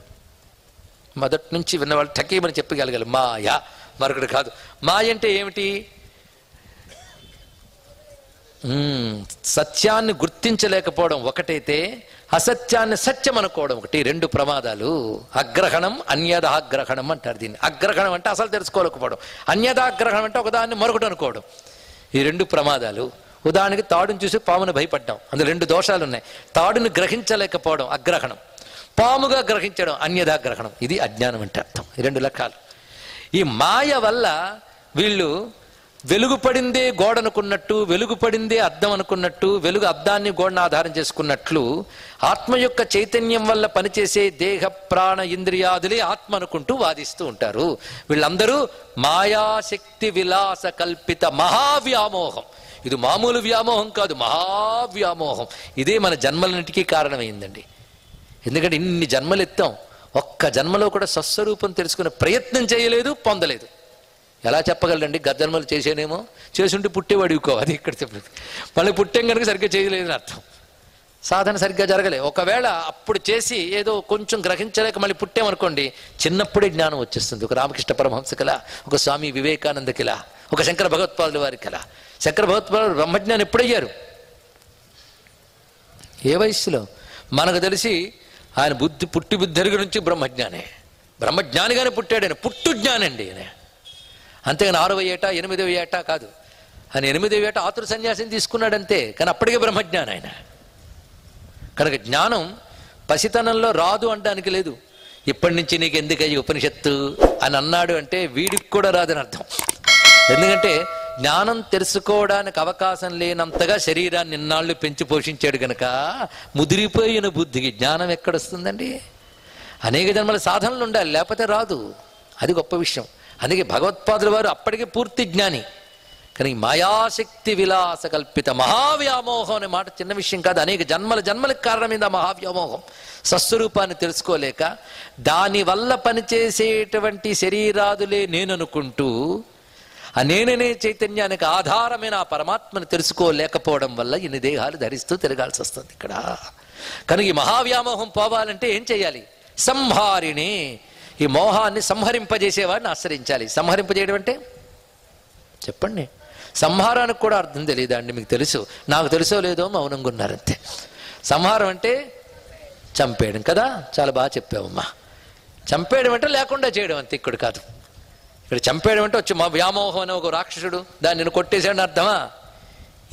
మొదటి నుంచి విన్నవాళ్ళు ఠకీమని చెప్పగలగాలి. మాయ, మరొకటి కాదు. మాయ అంటే ఏమిటి? సత్యాన్ని గుర్తించలేకపోవడం ఒకటైతే, అసత్యాన్ని సత్యం అనుకోవడం ఒకటి. రెండు ప్రమాదాలు. అగ్రహణం, అన్యదాగ్రహణం అంటారు దీన్ని. అగ్రహణం అంటే అసలు తెలుసుకోలేకపోవడం, అన్యదాగ్రహణం అంటే ఒకదాన్ని మరొకటి అనుకోవడం. ఈ రెండు ప్రమాదాలు. ఉదాహరణకి తాడుని చూసి పామును భయపడ్డాం, అందులో రెండు దోషాలు ఉన్నాయి. తాడుని గ్రహించలేకపోవడం అగ్రహణం, పాముగా గ్రహించడం అన్యదాగ్రహణం. ఇది అజ్ఞానం అంటే అర్థం. ఈ రెండు లక్షాలు. ఈ మాయ వల్ల వీళ్ళు వెలుగు పడిందే గోడ అనుకున్నట్టు, వెలుగు పడిందే అద్దం అనుకున్నట్టు, వెలుగు అద్దాన్ని గోడను ఆధారం చేసుకున్నట్లు ఆత్మ యొక్క చైతన్యం వల్ల పనిచేసే దేహ ప్రాణ ఇంద్రియాదులే ఆత్మ అనుకుంటూ వాదిస్తూ ఉంటారు. వీళ్ళందరూ మాయాశక్తి విలాస కల్పిత మహావ్యామోహం. ఇది మామూలు వ్యామోహం కాదు, మహావ్యామోహం. ఇదే మన జన్మలన్నిటికీ కారణమైందండి. ఎందుకంటే ఇన్ని జన్మలు ఎత్తాం, ఒక్క జన్మలో కూడా స్వస్వరూపం తెలుసుకునే ప్రయత్నం చేయలేదు, పొందలేదు. ఎలా చెప్పగలండి? గద్దన్మలు చేసేనేమో, చేసుంటే పుట్టేవాడు ఇవ్వుకో, అది ఇక్కడ చెప్పలేదు. మళ్ళీ పుట్టేం కనుక సరిగ్గా చేయలేదని అర్థం, సాధన సరిగ్గా జరగలే. ఒకవేళ అప్పుడు చేసి ఏదో కొంచెం గ్రహించలేక మళ్ళీ పుట్టేమనుకోండి, చిన్నప్పుడే జ్ఞానం వచ్చేస్తుంది. ఒక రామకృష్ణ పరమహంసకిలా, ఒక స్వామి వివేకానందకిలా, ఒక శంకర భగవత్పాదుల వారికిలా. శంకర భగవత్పాదులు బ్రహ్మజ్ఞానం ఎప్పుడయ్యారు? ఏ వయస్సులో? మనకు తెలిసి ఆయన పుట్టి బుద్ధి నుంచి బ్రహ్మజ్ఞానే, బ్రహ్మజ్ఞానిగానే పుట్టాడు. పుట్టు జ్ఞానండి ఆయన. అంతేగాని 6వ ఏట 8వ ఏట కాదు. ఆయన 8వ ఏట ఆతుర సన్యాసిని తీసుకున్నాడంతే, కానీ అప్పటికే బ్రహ్మజ్ఞానం ఆయన. కనుక జ్ఞానం పసితనంలో రాదు అనడానికి లేదు. ఇప్పటి నుంచి నీకు ఎందుకయ్యి ఉపనిషత్తు అని అన్నాడు అంటే వీడికి కూడా రాదని అర్థం. ఎందుకంటే జ్ఞానం తెలుసుకోవడానికి అవకాశం లేనంతగా శరీరాన్ని ఇన్నాళ్ళు పెంచి పోషించాడు గనక ముదిరిపోయిన బుద్ధికి జ్ఞానం ఎక్కడొస్తుందండి? అనేక జన్మల సాధనలు ఉండాలి, లేకపోతే రాదు. అది గొప్ప విషయం. అందుకే భగవత్పాదుల వారు అప్పటికే పూర్తి జ్ఞాని. కానీ మాయాశక్తి విలాస కల్పిత మహావ్యామోహం అనే మాట చిన్న విషయం కాదు. అనేక జన్మలకు కారణమైంది ఆ మహావ్యామోహం. స్వస్వరూపాన్ని తెలుసుకోలేక దానివల్ల పనిచేసేటువంటి శరీరాదులే నేననుకుంటూ ఆ నేననే చైతన్యానికి ఆధారమైన ఆ పరమాత్మను తెలుసుకోలేకపోవడం వల్ల ఇన్ని దేహాలు ధరిస్తూ తిరగాల్సి వస్తుంది ఇక్కడ. కనుక ఈ మహావ్యామోహం పోవాలంటే ఏం చేయాలి? సంహారిణి. ఈ మోహాన్ని సంహరింపజేసేవాడిని ఆశ్రయించాలి. సంహరింపజేయడం అంటే చెప్పండి. సంహారానికి కూడా అర్థం తెలియదా అండి? మీకు తెలుసు, నాకు తెలుసో లేదో మౌనంగా ఉన్నారంతే. సంహారం అంటే చంపేయడం కదా. చాలా బాగా చెప్పావమ్మా. చంపేయడం అంటే లేకుండా చేయడం అంతే, ఇక్కడ కాదు. ఇక్కడ చంపేయడం అంటే వచ్చి మా వ్యామోహం అనే ఒక రాక్షసుడు దాన్ని నేను కొట్టేసాడని అర్థమా?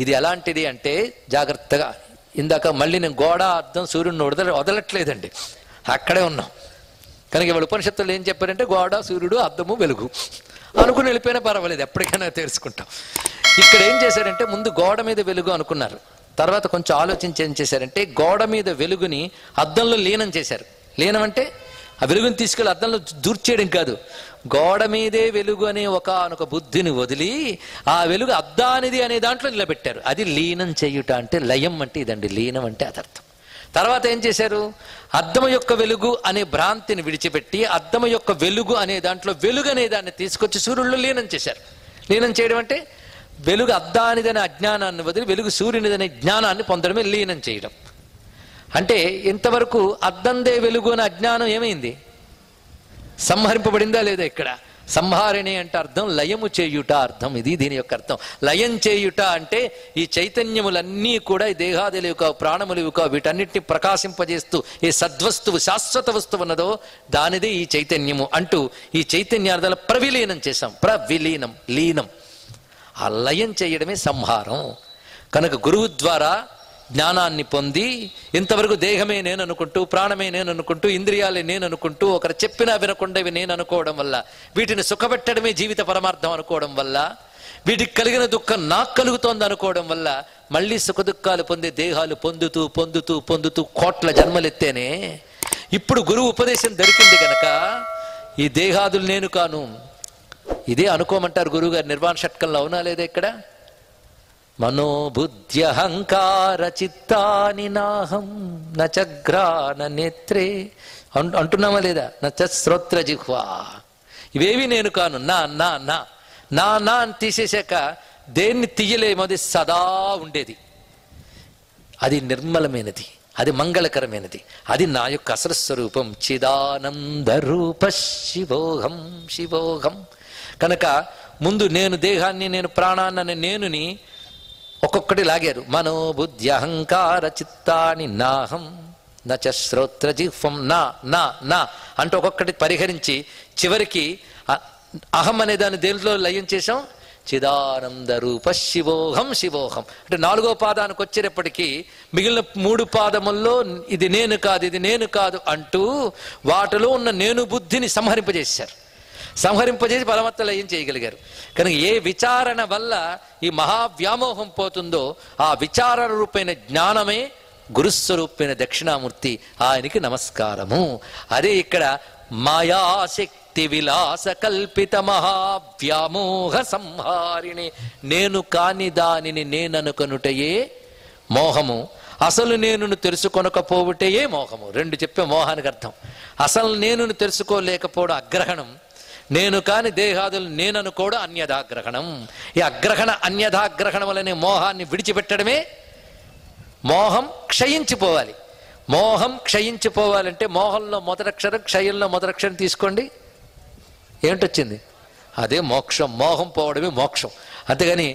ఇది ఎలాంటిది అంటే జాగ్రత్తగా, ఇందాక మళ్ళీ నేను గోడ అద్దం సూర్యుడిని వదలట్లేదండి, అక్కడే ఉన్నాం కనుక ఇవాళ ఉపనిషత్తులు ఏం చెప్పారంటే గోడ సూర్యుడు అద్దము వెలుగు అనుకుని వెళ్ళిపోయినా పర్వాలేదు, ఎప్పటికైనా తెలుసుకుంటాం. ఇక్కడ ఏం చేశారంటే ముందు గోడ మీద వెలుగు అనుకున్నారు, తర్వాత కొంచెం ఆలోచించి ఏం చేశారంటే గోడ మీద వెలుగుని అద్దంలో లీనం చేశారు. లీనం అంటే ఆ వెలుగుని తీసుకెళ్ళి అద్దంలో దూర్చేయడం కాదు, గోడ మీదే వెలుగు అనే ఒక బుద్ధిని వదిలి ఆ వెలుగు అద్దానిది అనే దాంట్లో నిలబెట్టారు. అది లీనం చేయుట అంటే, లయం అంటే ఇదండి, లీనం అంటే అదర్థం. తర్వాత ఏం చేశారు, అద్దము యొక్క వెలుగు అనే భ్రాంతిని విడిచిపెట్టి అద్దము యొక్క వెలుగు అనే దాంట్లో వెలుగు అనే దాన్ని తీసుకొచ్చి సూర్యుల్లో లీనం చేశారు. లీనం చేయడం అంటే వెలుగు అద్దానిదనే అజ్ఞానాన్ని వదిలి వెలుగు సూర్యునిదనే జ్ఞానాన్ని పొందడమే లీనం చేయడం. అంటే ఇంతవరకు అద్దందే వెలుగు అనే అజ్ఞానం ఏమైంది, సంహరింపబడిందా లేదా? ఇక్కడ సంహారిణి అంటే అర్థం లయము చేయుట అర్థం, ఇది దీని యొక్క అర్థం. లయం చేయుట అంటే ఈ చైతన్యములన్నీ కూడా ఈ దేహాదులు కావు, ప్రాణములు కావు, వీటన్నిటిని ప్రకాశింపజేస్తూ ఏ సద్వస్తువు శాశ్వత వస్తువు ఉన్నదో దానిదే ఈ చైతన్యము అంటూ ఈ చైతన్యార్థాల ప్రవిలీనం చేశాం. ప్రవిలీనం, లీనం, ఆ లయం చేయడమే సంహారం. కనుక గురువు ద్వారా జ్ఞానాన్ని పొంది ఇంతవరకు దేహమే నేను అనుకుంటూ, ప్రాణమే నేను అనుకుంటూ, ఇంద్రియాలే నేను అనుకుంటూ, ఒకరు చెప్పినా వినకుండా ఇవి నేను అనుకోవడం వల్ల, వీటిని సుఖపెట్టడమే జీవిత పరమార్థం అనుకోవడం వల్ల, వీటికి కలిగిన దుఃఖం నాకు కలుగుతోంది అనుకోవడం వల్ల మళ్ళీ సుఖదుఖాలు పొందే దేహాలు పొందుతూ పొందుతూ పొందుతూ కోట్ల జన్మలెత్తేనే ఇప్పుడు గురువు ఉపదేశం దొరికింది గనక ఈ దేహాదులు నేను కాను ఇదే అనుకోమంటారు గురువు గారు నిర్వాణ షట్కంలో. అవునా లేదా? ఇక్కడ మనోబుద్ధ్యహంకార చిత్తాని నాహం నచగ్రాన నేత్రే అంటున్నామా లేదా? నచ శ్రోత్ర జిహ్వా, ఇవేవి నేను కాను. నా నా నా నా నా అని తీసేశాక దేన్ని తీయలేమో అది సదా ఉండేది, అది నిర్మలమైనది, అది మంగళకరమైనది, అది నా యొక్క అసలు స్వరూపం. చిదానంద రూప శివోహం శివోహం. కనుక ముందు నేను దేహాన్ని, నేను ప్రాణాన్ని, నేనుని ఒక్కొక్కటి లాగారు. మనోబుద్ధి అహంకార చిత్తాని నాహం నచ శ్రోత్ర జిహ్వం నా నా నా అంటూ ఒక్కొక్కటి పరిహరించి చివరికి అహం అనే దాన్ని దేంట్లో లయం చేశాం, చిదానంద రూప శివోహం శివోహం. అంటే 4వ పాదానికి వచ్చేటప్పటికీ మిగిలిన 3 పాదముల్లో ఇది నేను కాదు, ఇది నేను కాదు అంటూ వాటిలో ఉన్న నేను బుద్ధిని సంహరింపజేశారు. సంహరింపజేసి పరమాత్మ లయం చేయగలిగారు. కనుక ఏ విచారణ వల్ల ఈ మహావ్యామోహం పోతుందో ఆ విచారణ రూపైన జ్ఞానమే గురుస్వరూపైన దక్షిణామూర్తి, ఆయనకి నమస్కారము. అదే ఇక్కడ మాయాశక్తి విలాస కల్పిత మహావ్యామోహ సంహారిణి. నేను కాని దానిని నేననుకొనుటయే మోహము, అసలు నేనును తెలుసుకొనకపోవుటయే మోహము. 2 చెప్పే మోహానికి అర్థం. అసలు నేనును తెలుసుకోలేకపోవడం అగ్రహణం, నేను కాని దేహాదులు నేననుకోవడం అన్యథాగ్రహణం. ఈ అగ్రహణ అన్యథాగ్రహణములనే మోహాన్ని విడిచిపెట్టడమే మోహం క్షయించిపోవాలి. మోహం క్షయించిపోవాలంటే మోహంలో మొదటక్షరం, క్షయంలో మొదటక్షరం తీసుకోండి, ఏమిటొచ్చింది? అదే మోక్షం. మోహం పోవడమే మోక్షం. అంతేగాని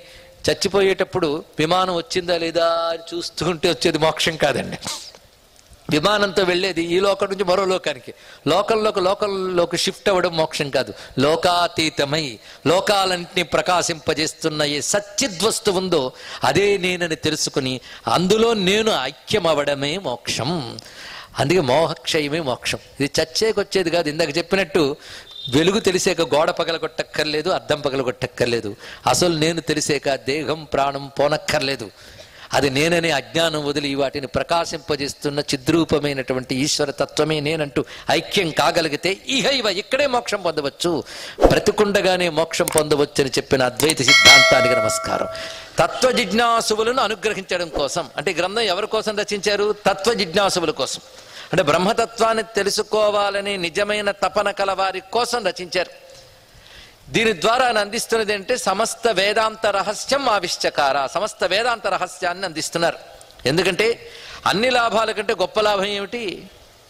చచ్చిపోయేటప్పుడు విమానం వచ్చిందా లేదా అని చూస్తూ ఉంటే వచ్చేది మోక్షం కాదండి. విమానంతో వెళ్ళేది ఈ లోకం నుంచి మరో లోకానికి, లోకంలోకి షిఫ్ట్ అవ్వడం మోక్షం కాదు. లోకాతీతమై లోకాలన్నింటినీ ప్రకాశింపజేస్తున్న ఏ సచ్చిద్వస్తువు ఉందో అదే నేనని తెలుసుకుని అందులో నేను ఐక్యమవడమే మోక్షం. అందుకే మోహక్షయమే మోక్షం. ఇది చచ్చేకొచ్చేది కాదు. ఇందాక చెప్పినట్టు వెలుగు తెలిసాక గోడ పగలగొట్టక్కర్లేదు, అద్దం పగలగొట్టక్కర్లేదు. అసలు నేను తెలిసాక దేహం ప్రాణం పోనక్కర్లేదు. అది నేననే అజ్ఞానం వదిలి వాటిని ప్రకాశింపజేస్తున్న చిద్రూపమైనటువంటి ఈశ్వర తత్వమే నేనంటూ ఐక్యం కాగలిగితే ఇహైవ ఇక్కడే మోక్షం పొందవచ్చు, బ్రతికుండగానే మోక్షం పొందవచ్చు అని చెప్పిన అద్వైత సిద్ధాంతానికి నమస్కారం. తత్వ జిజ్ఞాసువులను అనుగ్రహించడం కోసం, అంటే గ్రంథం ఎవరి కోసం రచించారు? తత్వ జిజ్ఞాసువుల కోసం. అంటే బ్రహ్మతత్వాన్ని తెలుసుకోవాలని నిజమైన తపన కలవారి కోసం రచించారు. దీని ద్వారా ఆయన అందిస్తున్నది అంటే సమస్త వేదాంత రహస్యం ఆవిష్చకార, సమస్త వేదాంత రహస్యాన్ని అందిస్తున్నారు. ఎందుకంటే అన్ని లాభాల కంటే గొప్ప లాభం ఏమిటి?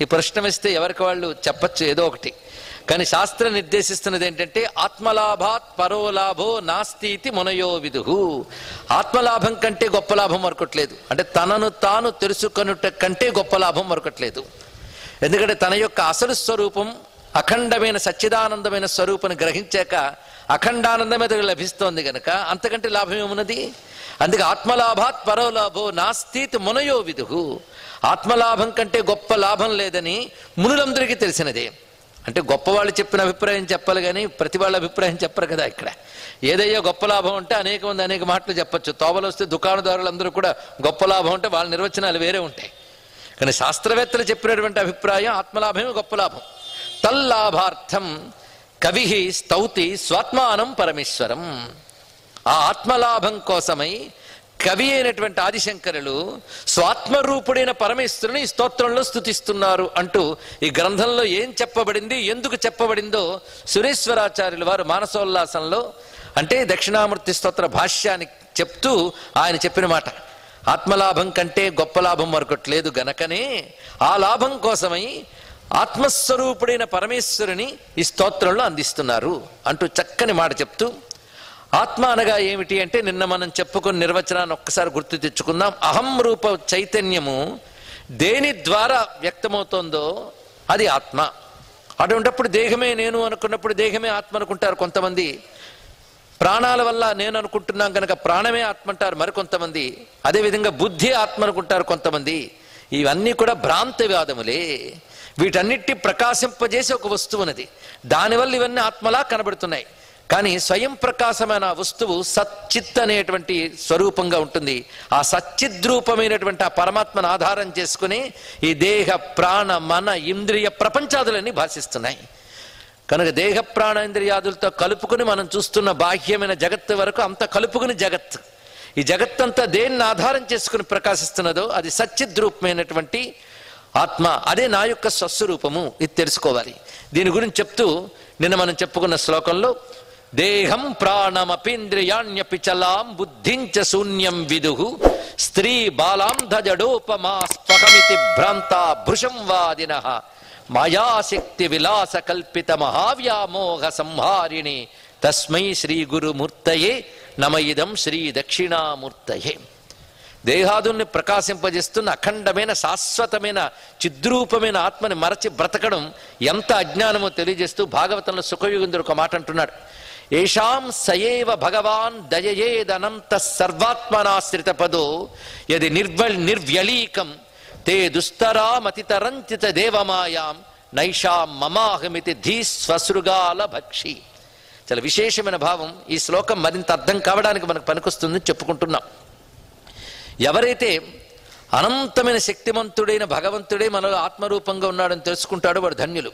ఈ ప్రశ్న వేస్తే ఎవరికి వాళ్ళు చెప్పచ్చు ఏదో ఒకటి. కానీ శాస్త్రం నిర్దేశిస్తున్నది ఏంటంటే ఆత్మలాభాత్ పరోలాభో నాస్తి మునయో విదుహు. ఆత్మలాభం కంటే గొప్ప లాభం మరొకట్లేదు. అంటే తనను తాను తెలుసుకొనుట కంటే గొప్ప లాభం మరొకట్లేదు. ఎందుకంటే తన యొక్క అసలు స్వరూపం అఖండమైన సచ్చిదానందమైన స్వరూపాన్ని గ్రహించాక అఖండానందమే లభిస్తోంది గనక అంతకంటే లాభం ఏమున్నది? అందుకే ఆత్మలాభాత్ పరోలాభో నాస్తీత్ మునయో విదుహు. ఆత్మలాభం కంటే గొప్ప లాభం లేదని మునులందరికీ తెలిసినదే. అంటే గొప్ప వాళ్ళు చెప్పిన అభిప్రాయం చెప్పాలి కానీ ప్రతి వాళ్ళ అభిప్రాయం చెప్పరు కదా. ఇక్కడ ఏదయ్యా గొప్ప లాభం అంటే అనేక మంది అనేక మాటలు చెప్పచ్చు. తోవలు వస్తే దుకాణదారులందరూ కూడా గొప్ప లాభం అంటే వాళ్ళ నిర్వచనాలు వేరే ఉంటాయి. కానీ శాస్త్రవేత్తలు చెప్పినటువంటి అభిప్రాయం ఆత్మలాభమే గొప్ప లాభం. తల్లాభార్థం కవి స్తౌతి స్వాత్మానం పరమేశ్వరం. ఆ ఆత్మలాభం కోసమై కవి అయినటువంటి ఆదిశంకరులు స్వాత్మరూపుడైన పరమేశ్వరుని ఈ స్తోత్రంలో స్తుతిస్తున్నారు అంటూ ఈ గ్రంథంలో ఏం చెప్పబడింది, ఎందుకు చెప్పబడిందో సురేశ్వరాచార్యుల వారు మానసోల్లాసంలో అంటే దక్షిణామూర్తి స్తోత్ర భాష్యాన్ని చెప్తూ ఆయన చెప్పిన మాట, ఆత్మలాభం కంటే గొప్ప లాభం మరొకటి లేదు గనకనే ఆ లాభం కోసమై ఆత్మస్వరూపుడైన పరమేశ్వరుని ఈ స్తోత్రంలో అందిస్తున్నారు అంటూ చక్కని మాట చెప్తూ, ఆత్మ అనగా ఏమిటి అంటే నిన్న మనం చెప్పుకున్న నిర్వచనాన్ని ఒక్కసారి గుర్తు తెచ్చుకుందాం. అహం రూప చైతన్యము దేని ద్వారా వ్యక్తమవుతోందో అది ఆత్మ. అటువంటిప్పుడు దేహమే నేను అనుకున్నప్పుడు దేహమే ఆత్మ అనుకుంటారు కొంతమంది. ప్రాణాల వల్ల నేను అనుకుంటున్నాం కనుక ప్రాణమే ఆత్మ అంటారు మరికొంతమంది. అదేవిధంగా బుద్ధి ఆత్మ అనుకుంటారు కొంతమంది. ఇవన్నీ కూడా భ్రాంతివాదములే. వీటన్నిటి ప్రకాశింపజేసి ఒక వస్తువు ఉన్నది, దానివల్ల ఇవన్నీ ఆత్మలా కనబడుతున్నాయి. కానీ స్వయం ప్రకాశమైన వస్తువు సచ్చిత్ అనేటువంటి స్వరూపంగా ఉంటుంది. ఆ సచ్చిద్రూపమైనటువంటి ఆ పరమాత్మను ఆధారం చేసుకుని ఈ దేహ ప్రాణ మన ఇంద్రియ ప్రపంచాదులన్నీ భాషిస్తున్నాయి. కనుక దేహ ప్రాణ ఇంద్రియాదులతో కలుపుకుని మనం చూస్తున్న బాహ్యమైన జగత్తు వరకు అంత కలుపుకుని జగత్. ఈ జగత్తంతా దేన్ని ఆధారం చేసుకుని ప్రకాశిస్తున్నదో అది సచ్చిద్రూపమైనటువంటి ఆత్మ. అదే నా యొక్క స్వస్వరూపము. ఇది తెలుసుకోవాలి. దీని గురించి చెప్తూ నిన్న మనం చెప్పుకున్న శ్లోకంలో దేహం ప్రాణమపీంద్రియాణ్యపి చలాం బుద్ధించ శూన్యం విదుహు స్త్రీ బాలాం ధజడోపమా స్వహమితి భ్రాంతా భృశం వాదినః మాయాశక్తి విలాస కల్పిత మహావ్యామోహ సంహారిణి తస్మై శ్రీ గురుమూర్తయే నమయిదం శ్రీ దక్షిణామూర్తయే. దేహాదుల్ని ప్రకాశింపజేస్తున్న అఖండమైన శాశ్వతమైన చిద్రూపమైన ఆత్మని మరచి బ్రతకడం ఎంత అజ్ఞానమో తెలియజేస్తూ భాగవతంలో సుఖయుగంధుడు ఒక మాట అంటున్నాడు, ఏషాం సయేవ భగవాన్ దయయేదనంత సర్వాత్మనాశ్రిత పదో యది నిర్వ్యలీకం తే దుస్తరామతితరంచిత దేవమాయాం నైషాం మమాహమితి ధీ స్వసృగాల భక్షి. చాలా విశేషమైన భావం. ఈ శ్లోకం మరింత అర్థం కావడానికి మనకు పనికొస్తుందని చెప్పుకుంటున్నాం. ఎవరైతే అనంతమైన శక్తిమంతుడైన భగవంతుడే మనలో ఆత్మరూపంగా ఉన్నాడని తెలుసుకుంటాడో వాడు ధన్యులు.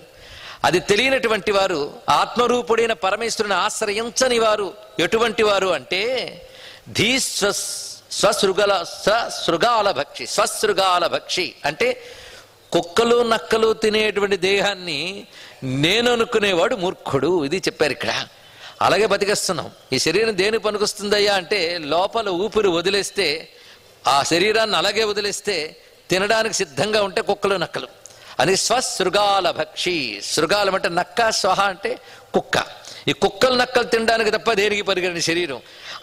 అది తెలియనటువంటి వారు ఆత్మరూపుడైన పరమేశ్వరుని ఆశ్రయించని వారు ఎటువంటి వారు అంటే ధీ స్వసృగాల భక్షి. స్వసృగాల భక్షి అంటే కుక్కలు నక్కలు తినేటువంటి దేహాన్ని నేను అనుకునేవాడు మూర్ఖుడు. ఇది చెప్పారు ఇక్కడ. అలాగే బతికేస్తున్నాం. ఈ శరీరం దేని పనికొస్తుందయ్యా అంటే లోపల ఊపిరి వదిలేస్తే ఆ శరీరాన్ని అలాగే వదిలేస్తే తినడానికి సిద్ధంగా ఉంటే కుక్కలు నక్కలు. అది స్వసృగాల భక్షి. శృగాలం అంటే నక్క, స్వహ అంటే కుక్క. ఈ కుక్కలు నక్కలు తినడానికి తప్ప దేనికి పరిగణని శరీరం.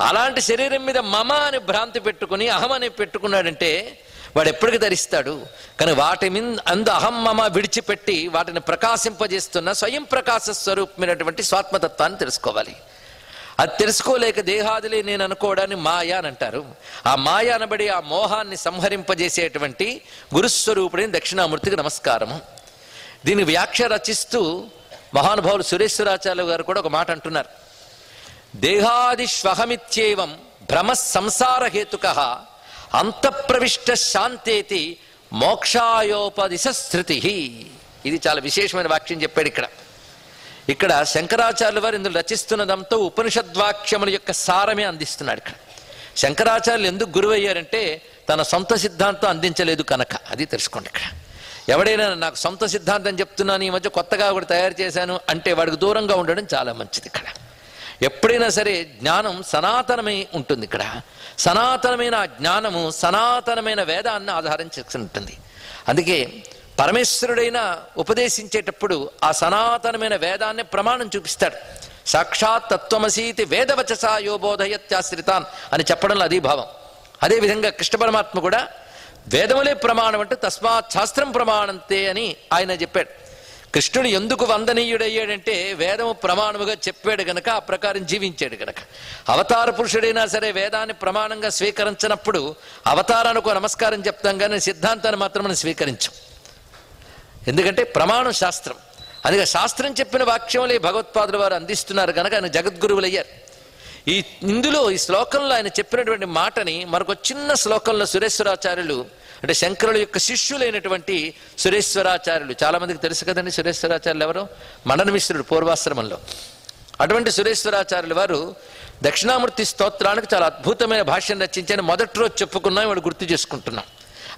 అలాంటి శరీరం మీద మమ అని భ్రాంతి పెట్టుకుని అహం అని పెట్టుకున్నాడంటే వాడు ఎప్పటికి ధరిస్తాడు. కానీ వాటి మీద అందు అహం మమ విడిచిపెట్టి వాటిని ప్రకాశింపజేస్తున్న స్వయం ప్రకాశ స్వరూపమైనటువంటి స్వాత్మతత్వాన్ని తెలుసుకోవాలి. అది తెలుసుకోలేక దేహాదులే నేను అనుకోవడాన్ని మాయ అని అంటారు. ఆ మాయ అనబడి ఆ మోహాన్ని సంహరింపజేసేటువంటి గురుస్వరూపుడైన దక్షిణామూర్తికి నమస్కారము. దీని వ్యాఖ్య రచిస్తూ మహానుభావులు సురేశ్వరాచార్య గారు కూడా ఒక మాట అంటున్నారు, దేహాదిష్వహమిత్యేవం భ్రమ సంసార హేతుకః అంతఃప్రవిష్ట శాంతేతి మోక్షాయోపదిశ శృతి. ఇది చాలా విశేషమైన వాక్యం చెప్పాడు ఇక్కడ. ఇక్కడ శంకరాచార్యుల వారు ఇందులో రచిస్తున్నదంతా ఉపనిషద్వాక్యముల యొక్క సారమే అందిస్తున్నాడు. ఇక్కడ శంకరాచార్యులు ఎందుకు గురువు అయ్యారంటే తన సొంత సిద్ధాంతం అందించలేదు కనుక. అది తెలుసుకోండి. ఇక్కడ ఎవడైనా నాకు సొంత సిద్ధాంతం చెప్తున్నాను, ఈ మధ్య కొత్తగా ఒకటి తయారు చేశాను అంటే వాడికి దూరంగా ఉండడం చాలా మంచిది. ఇక్కడ ఎప్పుడైనా సరే జ్ఞానం సనాతనమై ఉంటుంది. ఇక్కడ సనాతనమైన జ్ఞానము సనాతనమైన వేదాన్ని ఆధారం చేసుకుని ఉంటుంది. అందుకే పరమేశ్వరుడైనా ఉపదేశించేటప్పుడు ఆ సనాతనమైన వేదాన్ని ప్రమాణం చూపిస్తాడు. సాక్షాత్ తత్వమసీతి వేదవచసా యో బోధయత్యాశ్రితాన్ అని చెప్పడంలో అది భావం. అదేవిధంగా కృష్ణ పరమాత్మ కూడా వేదములే ప్రమాణం అంటే తస్మాత్ శాస్త్రం ప్రమాణంతే అని ఆయన చెప్పాడు. కృష్ణుడు ఎందుకు వందనీయుడయ్యాడంటే వేదము ప్రమాణముగా చెప్పాడు గనక, ఆ ప్రకారం జీవించాడు గనక. అవతార పురుషుడైనా సరే వేదాన్ని ప్రమాణంగా స్వీకరించినప్పుడు అవతారానికి నమస్కారం చెప్తాం కానీ సిద్ధాంతాన్ని మాత్రం మనం స్వీకరించాం. ఎందుకంటే ప్రమాణం శాస్త్రం. అందుకే శాస్త్రం చెప్పిన వాక్యములే భగవత్పాదుల వారు అందిస్తున్నారు కనుక ఆయన జగద్గురువులయ్యారు. ఇందులో ఈ శ్లోకంలో ఆయన చెప్పినటువంటి మాటని మరొక చిన్న శ్లోకంలో సురేశ్వరాచార్యులు, అంటే శంకరుల యొక్క శిష్యులైనటువంటి సురేశ్వరాచార్యులు, చాలా మందికి తెలుసు కదండి సురేశ్వరాచార్యులు ఎవరు, మండన మిశ్రుడు పూర్వాశ్రమంలో. అటువంటి సురేశ్వరాచార్యులు వారు దక్షిణామూర్తి స్తోత్రానికి చాలా అద్భుతమైన భాష్యం రచించని మొదటి రోజు చెప్పుకున్నాం, వాడు గుర్తు చేసుకుంటున్నాం.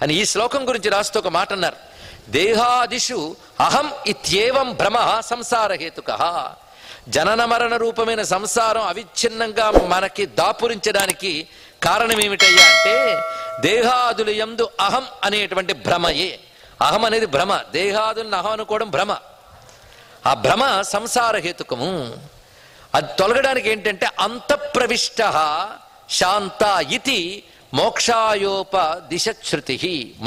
అని ఈ శ్లోకం గురించి రాస్తూ ఒక మాట అన్నారు, దేహాదిషు అహం ఇత్యేవం భ్రమ సంసారహేతుక. జనన మరణ రూపమైన సంసారం అవిచ్ఛిన్నంగా మనకి దాపురించడానికి కారణం ఏమిటయ్యా అంటే దేహాదుల యందు అహం అనేటువంటి భ్రమయే. అహం అనేది భ్రమ, దేహాదులను అహం అనుకోవడం భ్రమ. ఆ భ్రమ సంసారహేతుకము. అది తొలగడానికి ఏంటంటే అంతఃప్రవిష్ట శాంత ఇతి మోక్షాయోపదిశశ్రుతి,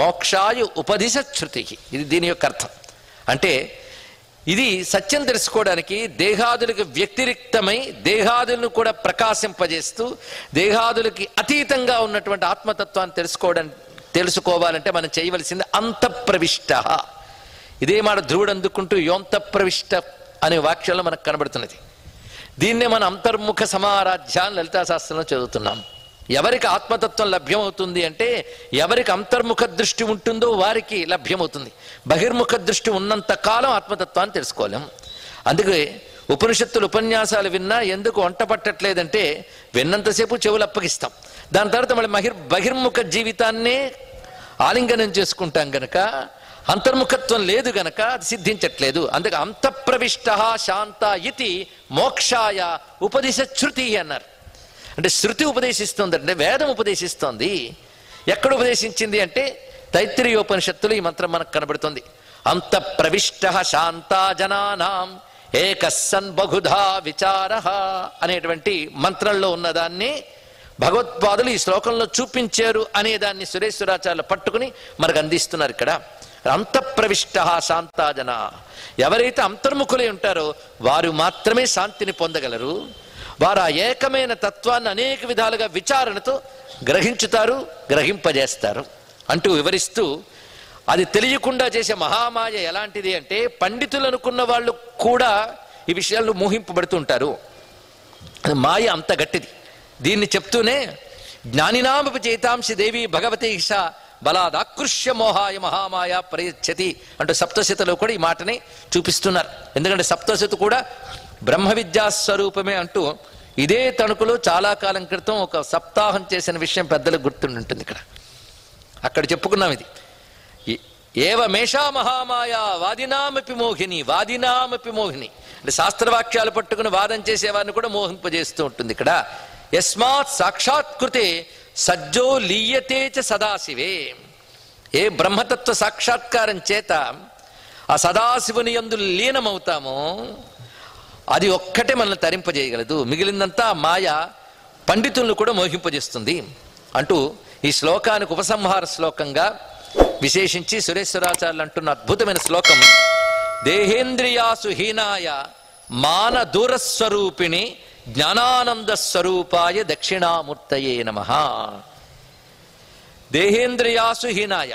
మోక్షాయు ఉపదిశశ్రుతి. ఇది దీని యొక్క అర్థం. అంటే ఇది సత్యం తెలుసుకోవడానికి దేహాదులకు వ్యతిరిక్తమై దేహాదులను కూడా ప్రకాశింపజేస్తూ దేహాదులకి అతీతంగా ఉన్నటువంటి ఆత్మతత్వాన్ని తెలుసుకోవాలంటే మనం చేయవలసింది అంతఃప్రవిష్ట. ఇదే మాట ధ్రువుడు అందుకుంటూ యోంతఃప్రవిష్ట అనే వాక్యంలో మనకు కనబడుతున్నది. దీన్నే మన అంతర్ముఖ సమారాధ్య లలితా శాస్త్రంలో చదువుతున్నాం. ఎవరికి ఆత్మతత్వం లభ్యమవుతుంది అంటే ఎవరికి అంతర్ముఖ దృష్టి ఉంటుందో వారికి లభ్యమవుతుంది. బహిర్ముఖ దృష్టి ఉన్నంత కాలం ఆత్మతత్వాన్ని తెలుసుకోలేం. అందుకే ఉపనిషత్తులు ఉపన్యాసాలు విన్నా ఎందుకు వంట పట్టట్లేదంటే విన్నంతసేపు చెవులు అప్పగిస్తాం, దాని తర్వాత మళ్ళీ బహిర్ముఖ జీవితాన్నే ఆలింగనం చేసుకుంటాం గనక అంతర్ముఖత్వం లేదు గనక అది సిద్ధించట్లేదు. అందుకే అంతఃప్రవిష్ట శాంత ఇతి మోక్షాయ ఉపదిశశ్రుతి అన్నారు. అంటే శృతి ఉపదేశిస్తుంది, అంటే వేదం ఉపదేశిస్తోంది. ఎక్కడ ఉపదేశించింది అంటే తైత్తిరీయోపనిషత్తులు ఈ మంత్రం మనకు కనబడుతుంది. అంతఃప్రవిష్ట శాంతా జనానాం ఏకస్సన్ బహుధా విచారః అనేటువంటి మంత్రంలో ఉన్నదాన్ని భగవత్పాదులు ఈ శ్లోకంలో చూపించారు అనేదాన్ని సురేశ్వరాచార్యులు పట్టుకుని మనకు అందిస్తున్నారు. ఇక్కడ అంతఃప్రవిష్ట శాంతా జనా, ఎవరైతే అంతర్ముఖులై ఉంటారో వారు మాత్రమే శాంతిని పొందగలరు. వారు ఆ ఏకమైన తత్వాన్ని అనేక విధాలుగా విచారణతో గ్రహించుతారు, గ్రహింపజేస్తారు అంటూ వివరిస్తూ, అది తెలియకుండా చేసే మహామాయ ఎలాంటిది అంటే పండితులు అనుకున్న వాళ్ళు కూడా ఈ విషయాల్లో మోహింపబడుతూ ఉంటారు. మాయ అంత గట్టిది. దీన్ని చెప్తూనే జ్ఞానినామపి చేతాంసి దేవి భగవతి ఈశ బలాదాకృష్య మోహాయ మహామాయ ప్రయచ్చతి అంటూ సప్తశతిలో కూడా ఈ మాటని చూపిస్తున్నారు. ఎందుకంటే సప్తశతి కూడా బ్రహ్మ విద్యా స్వరూపమే అంటూ ఇదే తణుకులో చాలా కాలం క్రితం ఒక సప్తాహం చేసిన విషయం పెద్దలకు గుర్తుంటుంది. అక్కడ చెప్పుకున్నాం ఇది. ఏవమేషా మహామాయ వాదినామపి మోహిని, వాదినామపి మోహిని అంటే శాస్త్రవాక్యాలు పట్టుకుని వాదం చేసేవారిని కూడా మోహింపజేస్తూ ఉంటుంది. ఇక్కడ యస్మాత్ సాక్షాత్కృతే సజ్జో లీయతే చ సదాశివే. ఏ బ్రహ్మతత్వ సాక్షాత్కారం చేత ఆ సదాశివుని యందు లీనమవుతామో అది ఒక్కటే మనల్ని తరింపజేయగలదు, మిగిలిందంతా మాయ పండితులను కూడా మోహింపజేస్తుంది అంటూ ఈ శ్లోకానికి ఉపసంహార శ్లోకంగా విశేషించి సురేశ్వరాచార్యులు అంటున్న అద్భుతమైన శ్లోకం, దేహేంద్రియాసు హీనాయ మాన దూరస్వరూపిణి జ్ఞానానంద స్వరూపాయ దక్షిణామూర్తయే నమః. దేహేంద్రియాసు హీనాయ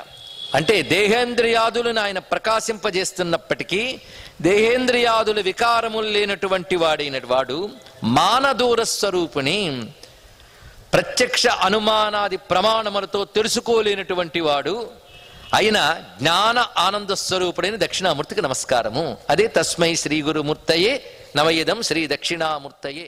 అంటే దేహేంద్రియాదులను ఆయన ప్రకాశింపజేస్తున్నప్పటికీ దేహేంద్రియాదులు వికారములు లేనటువంటి వాడు మానదూర స్వరూపిణి, ప్రత్యక్ష అనుమానాది ప్రమాణములతో తెలుసుకోలేనటువంటి వాడు అయిన జ్ఞాన ఆనంద స్వరూపుడైన దక్షిణామూర్తికి నమస్కారము. అదే తస్మై శ్రీ గురుమూర్తయే నమయిదం శ్రీ దక్షిణామూర్తయే.